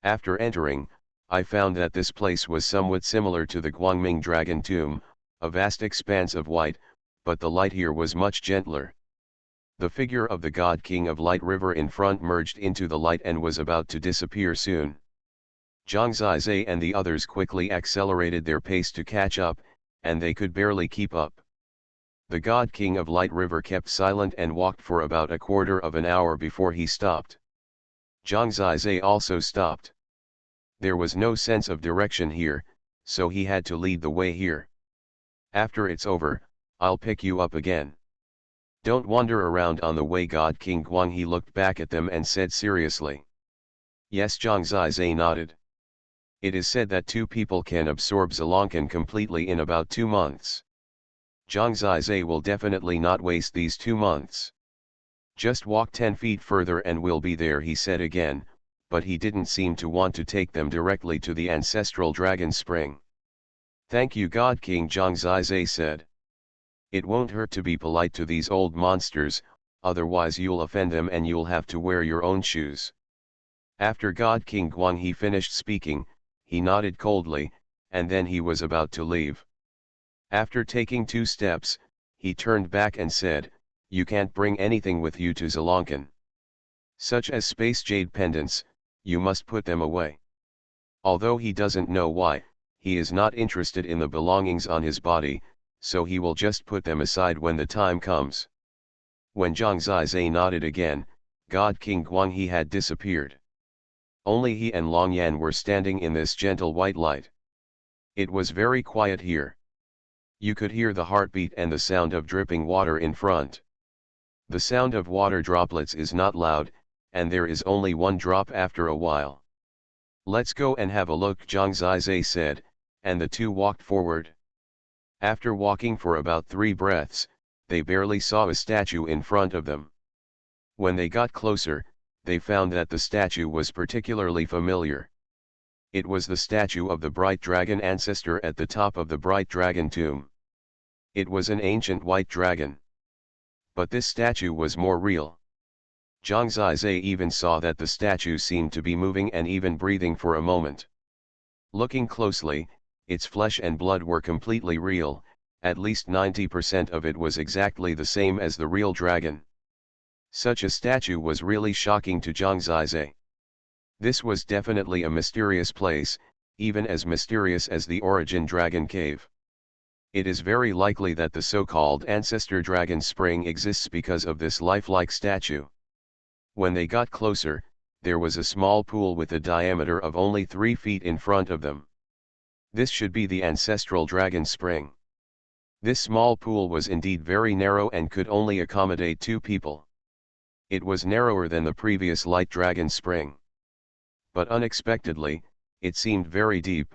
After entering, I found that this place was somewhat similar to the Guangming Dragon Tomb, a vast expanse of white, but the light here was much gentler. The figure of the God King of Light River in front merged into the light and was about to disappear soon. Zhang Zizai and the others quickly accelerated their pace to catch up, and they could barely keep up. The God King of Light River kept silent and walked for about a quarter of an hour before he stopped. Zhang Zizai also stopped. There was no sense of direction here, so he had to lead the way here. "After it's over, I'll pick you up again. Don't wander around on the way." God King Guanghe looked back at them and said seriously. "Yes." Zhang Zizai nodded. It is said that 2 people can absorb Zalonkan completely in about 2 months. Zhang Zizai will definitely not waste these 2 months. "Just walk 10 feet further and we'll be there," he said again, but he didn't seem to want to take them directly to the ancestral dragon spring. "Thank you, God King," Zhang Zizai said. "It won't hurt to be polite to these old monsters, otherwise you'll offend them and you'll have to wear your own shoes." After God King Guanghe finished speaking, he nodded coldly, and then he was about to leave. After taking 2 steps, he turned back and said, "You can't bring anything with you to Zalonkan. Such as space jade pendants, you must put them away." Although he doesn't know why, he is not interested in the belongings on his body, so he will just put them aside when the time comes. When Zhang Zizai nodded again, God King Guanghe had disappeared. Only he and Long Yan were standing in this gentle white light. It was very quiet here. You could hear the heartbeat and the sound of dripping water in front. The sound of water droplets is not loud, and there is only one drop after a while. "Let's go and have a look," Zhang Zizai said, and the 2 walked forward. After walking for about 3 breaths, they barely saw a statue in front of them. When they got closer, they found that the statue was particularly familiar. It was the statue of the Bright Dragon ancestor at the top of the Bright Dragon tomb. It was an ancient white dragon. But this statue was more real. Zhang Zizai even saw that the statue seemed to be moving and even breathing for a moment. Looking closely, its flesh and blood were completely real, at least 90% of it was exactly the same as the real dragon. Such a statue was really shocking to Zhang Zizai. This was definitely a mysterious place, even as mysterious as the Origin Dragon Cave. It is very likely that the so-called Ancestor Dragon Spring exists because of this lifelike statue. When they got closer, there was a small pool with a diameter of only 3 feet in front of them. This should be the ancestral dragon spring. This small pool was indeed very narrow and could only accommodate 2 people. It was narrower than the previous light dragon spring. But unexpectedly, it seemed very deep.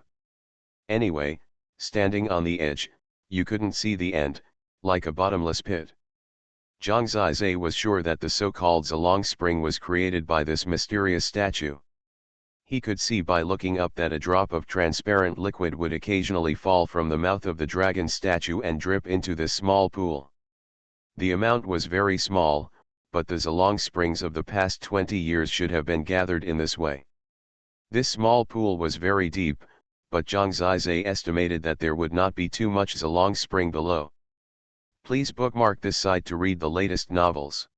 Anyway, standing on the edge, you couldn't see the end, like a bottomless pit. Zhang Zizai was sure that the so-called Zilong spring was created by this mysterious statue. He could see by looking up that a drop of transparent liquid would occasionally fall from the mouth of the dragon statue and drip into this small pool. The amount was very small, but the Zilong springs of the past 20 years should have been gathered in this way. This small pool was very deep, but Zhang Zizai estimated that there would not be too much Zilong spring below. Please bookmark this site to read the latest novels.